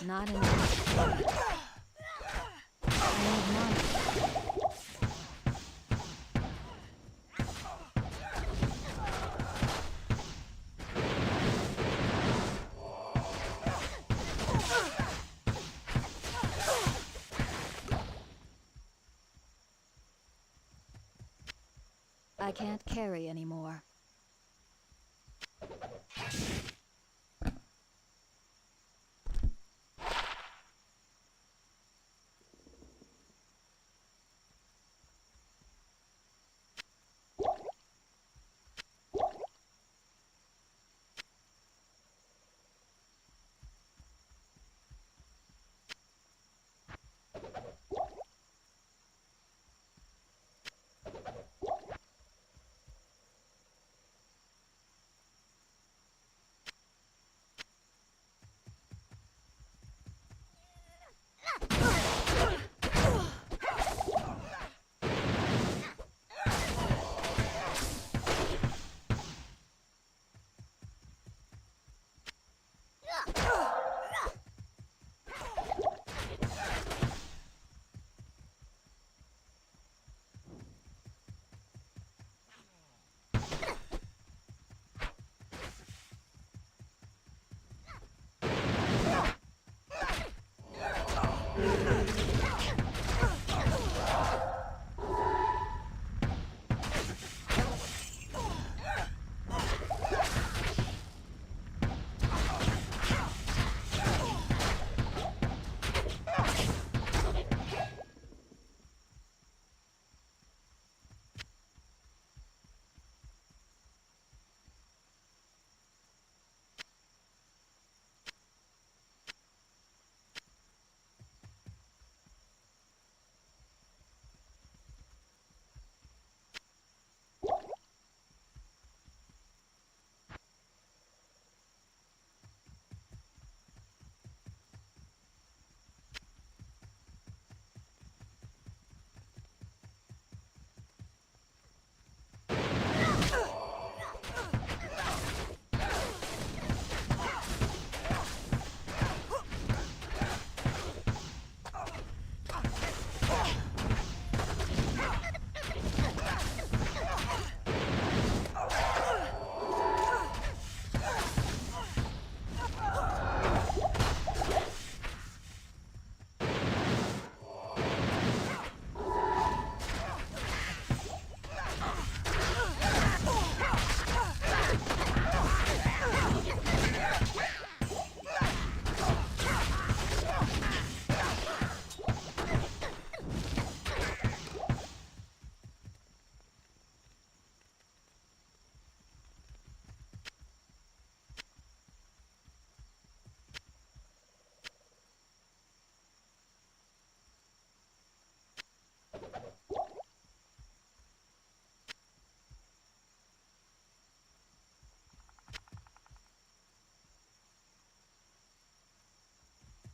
Not enough. I need mana. I can't carry anymore.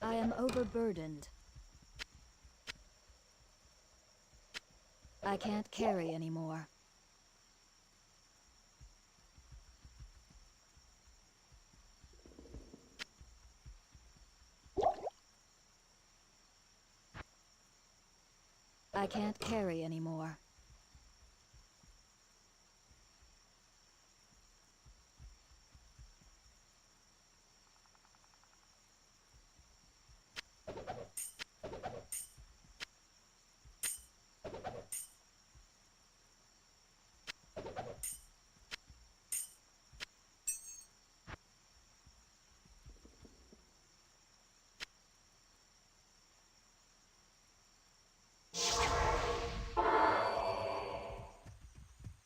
I am overburdened. I can't carry anymore. I can't carry anymore.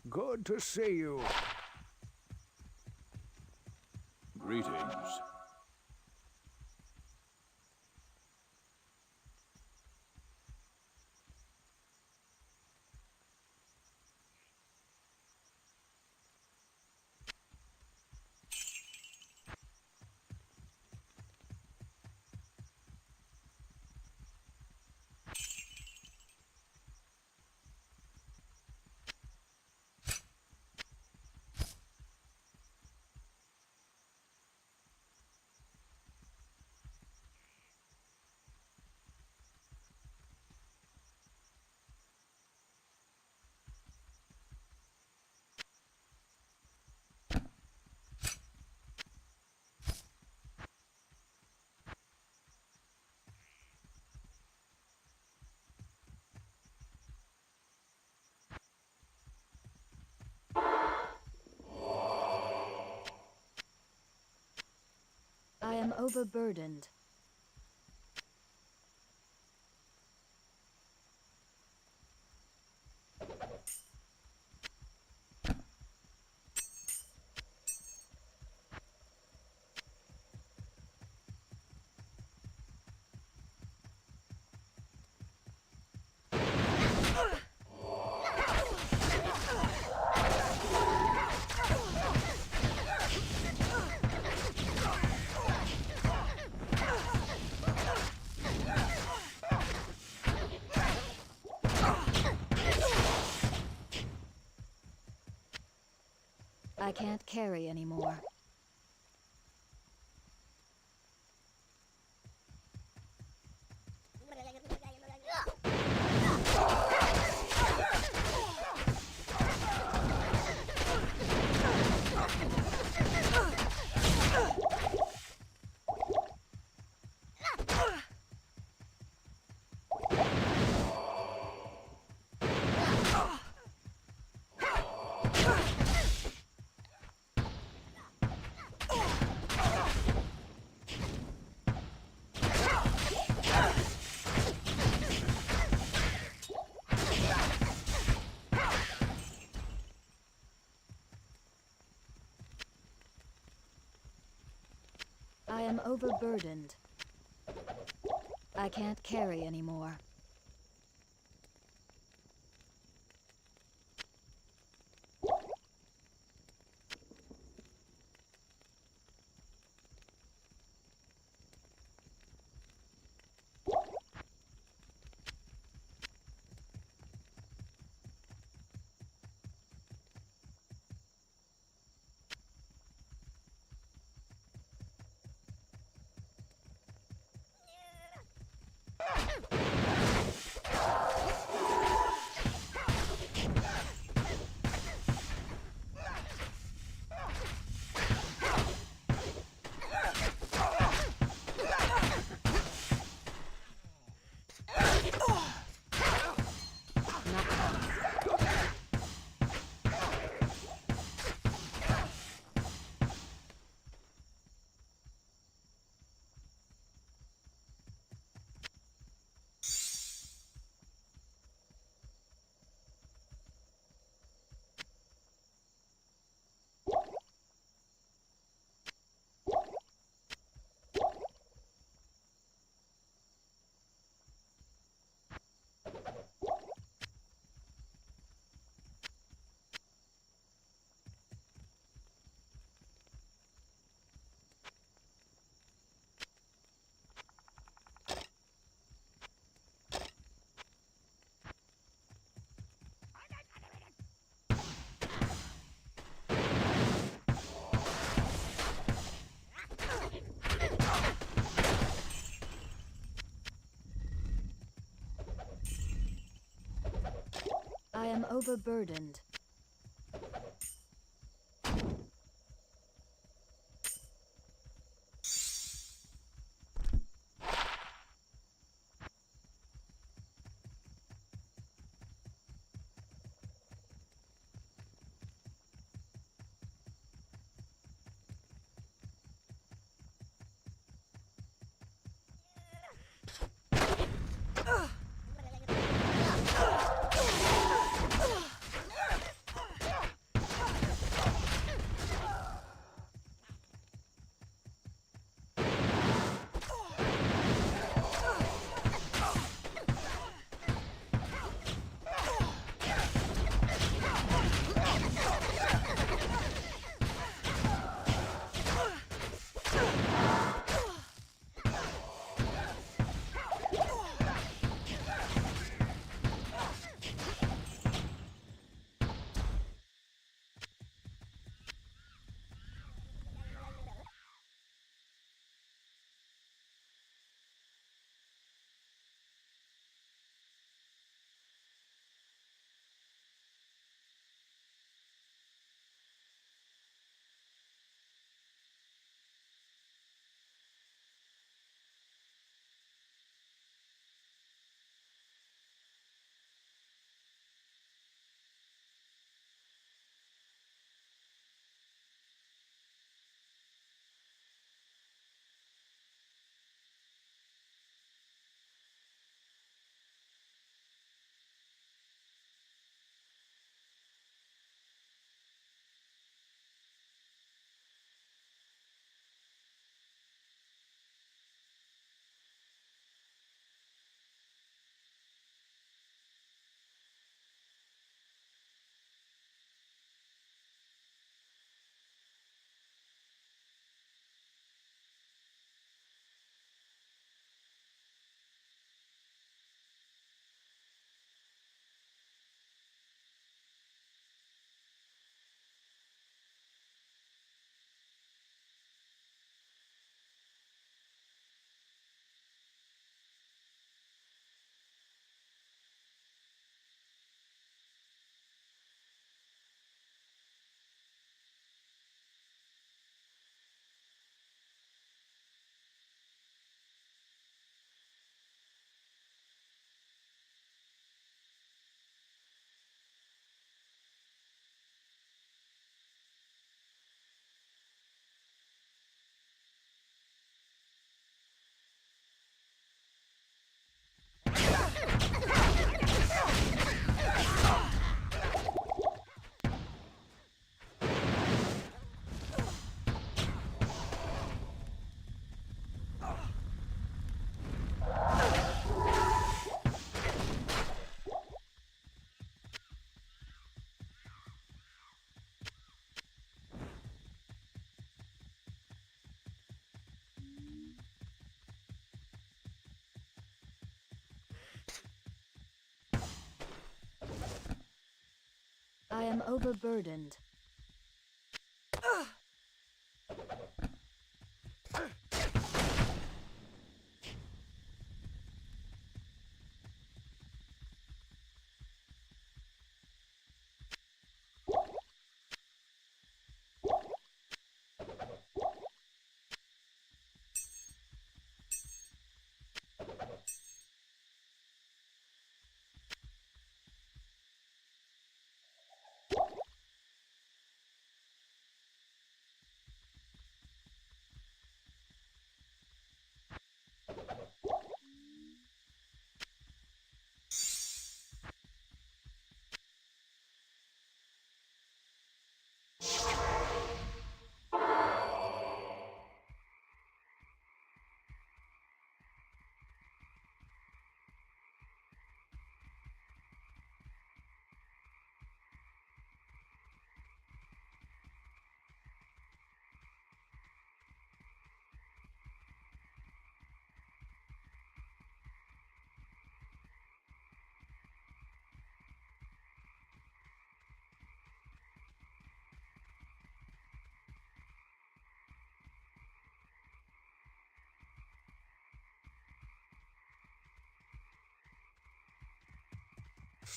Good to see you. Greetings. overburdened. I can't carry anymore. I am overburdened. I can't carry anymore. I am overburdened. I am overburdened.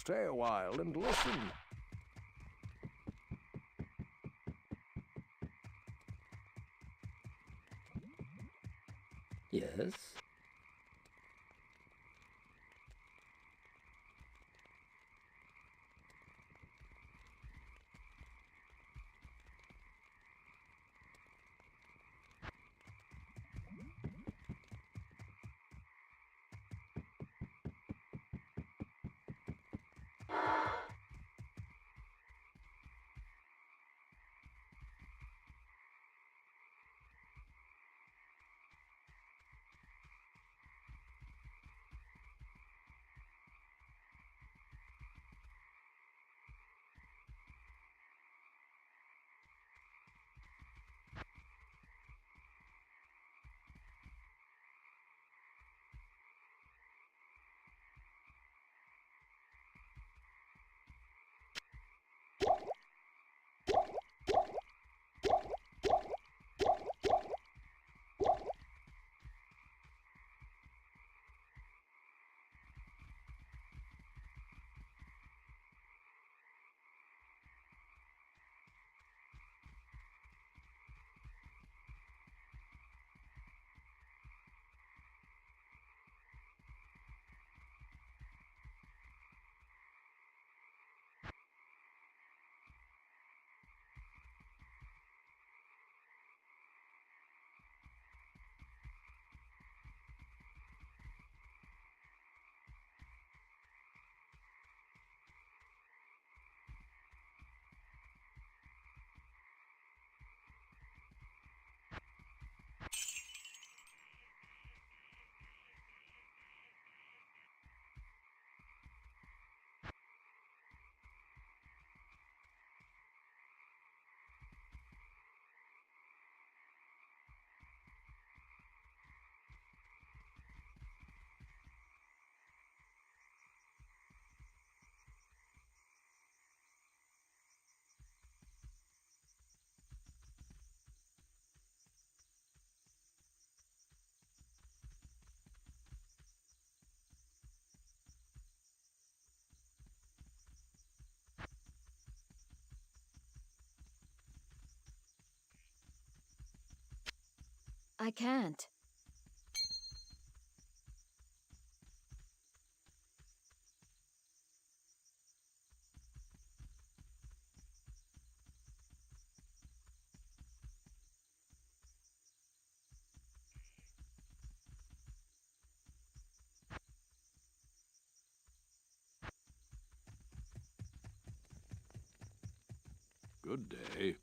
Stay a while and listen. Yes? I can't. Good day.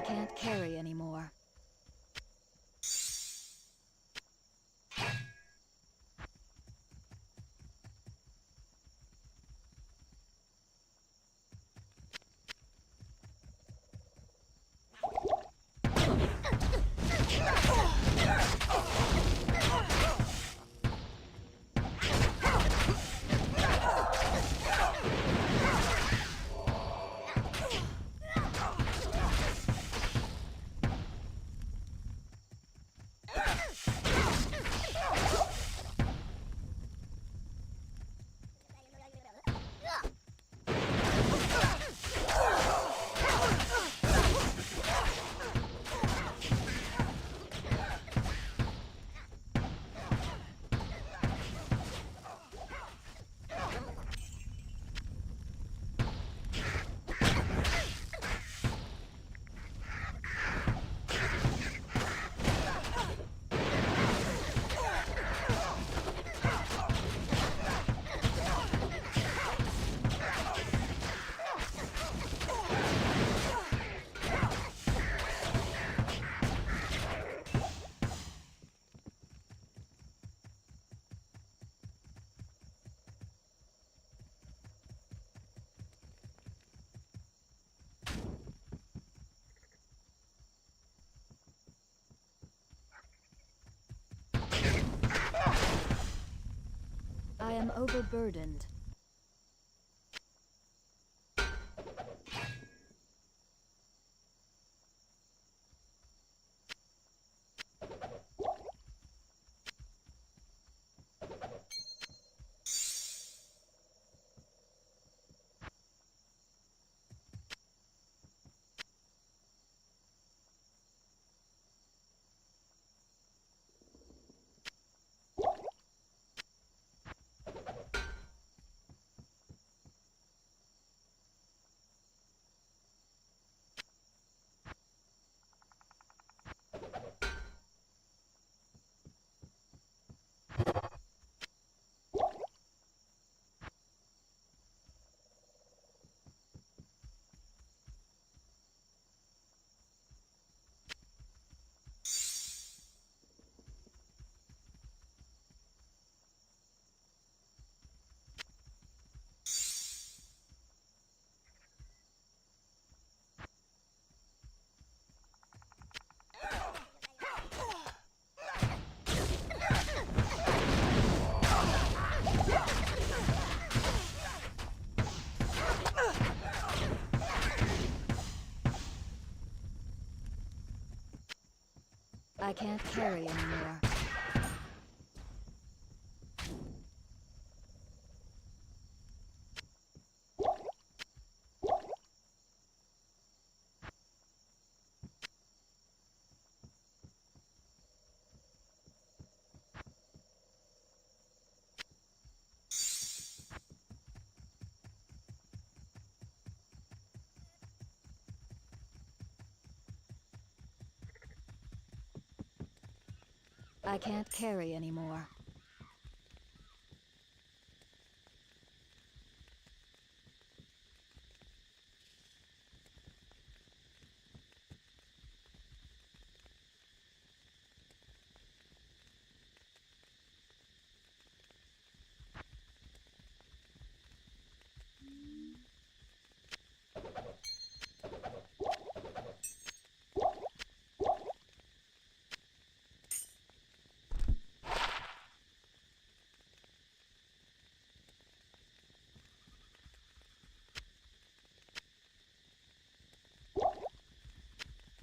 can't carry anymore. I am overburdened. I can't carry anymore. I can't carry anymore.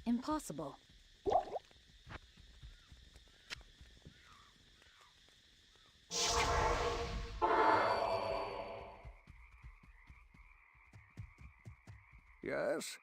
Impossible. Yes?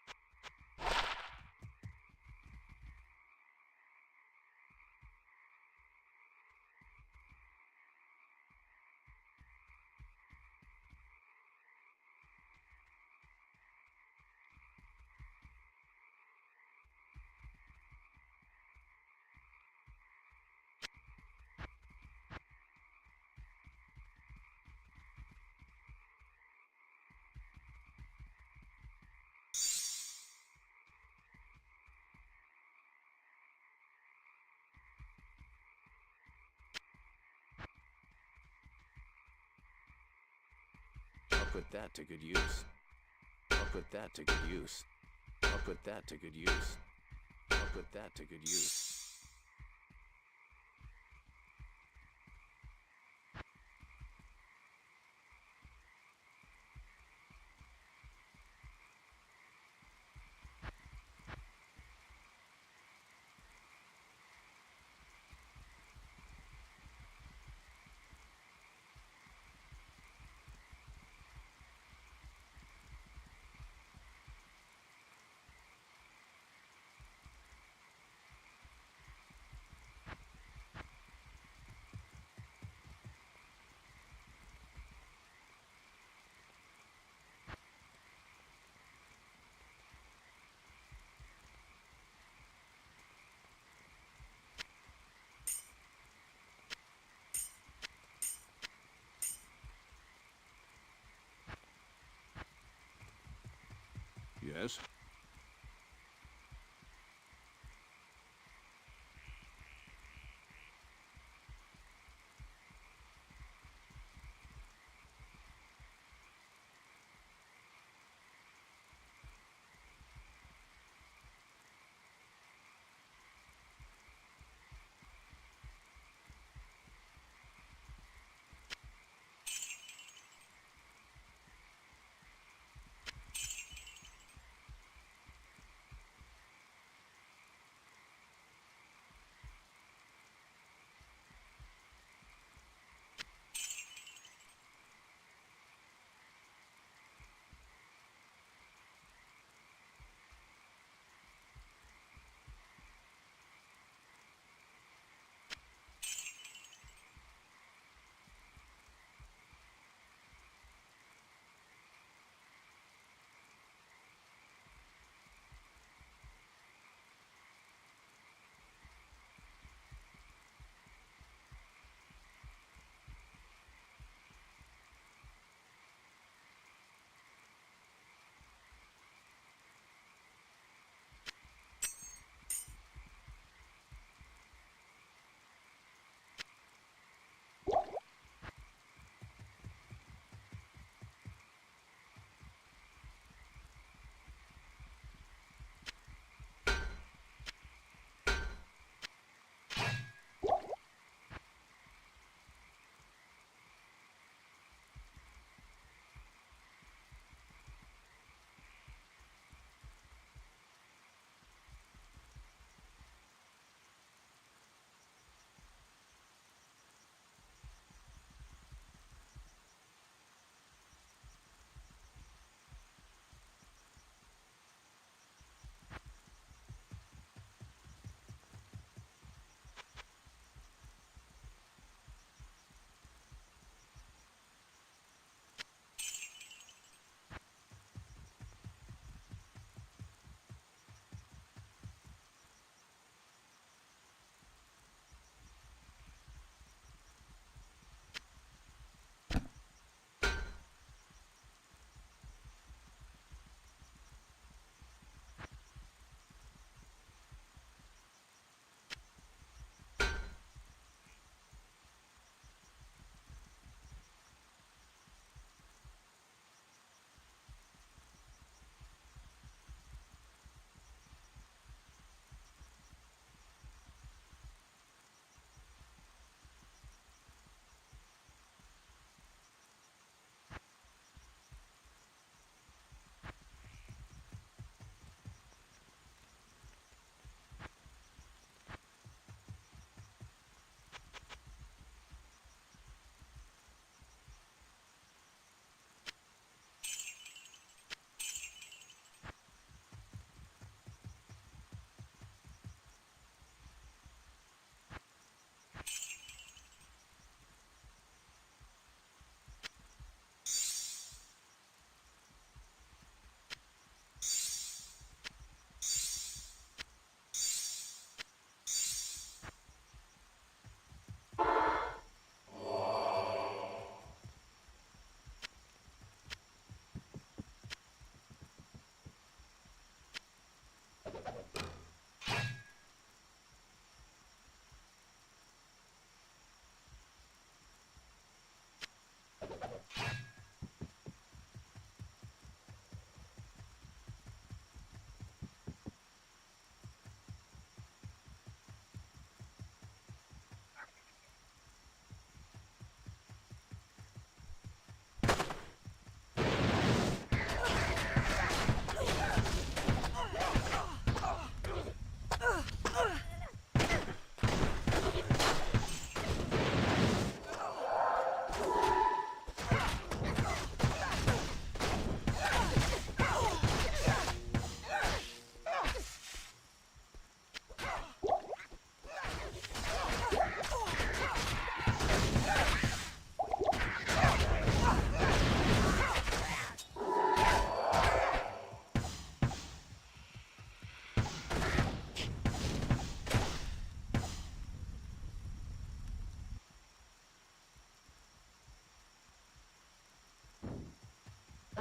put that to good use. I'll put that to good use. I'll put that to good use. I'll put that to good use. Yes?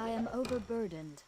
I am overburdened.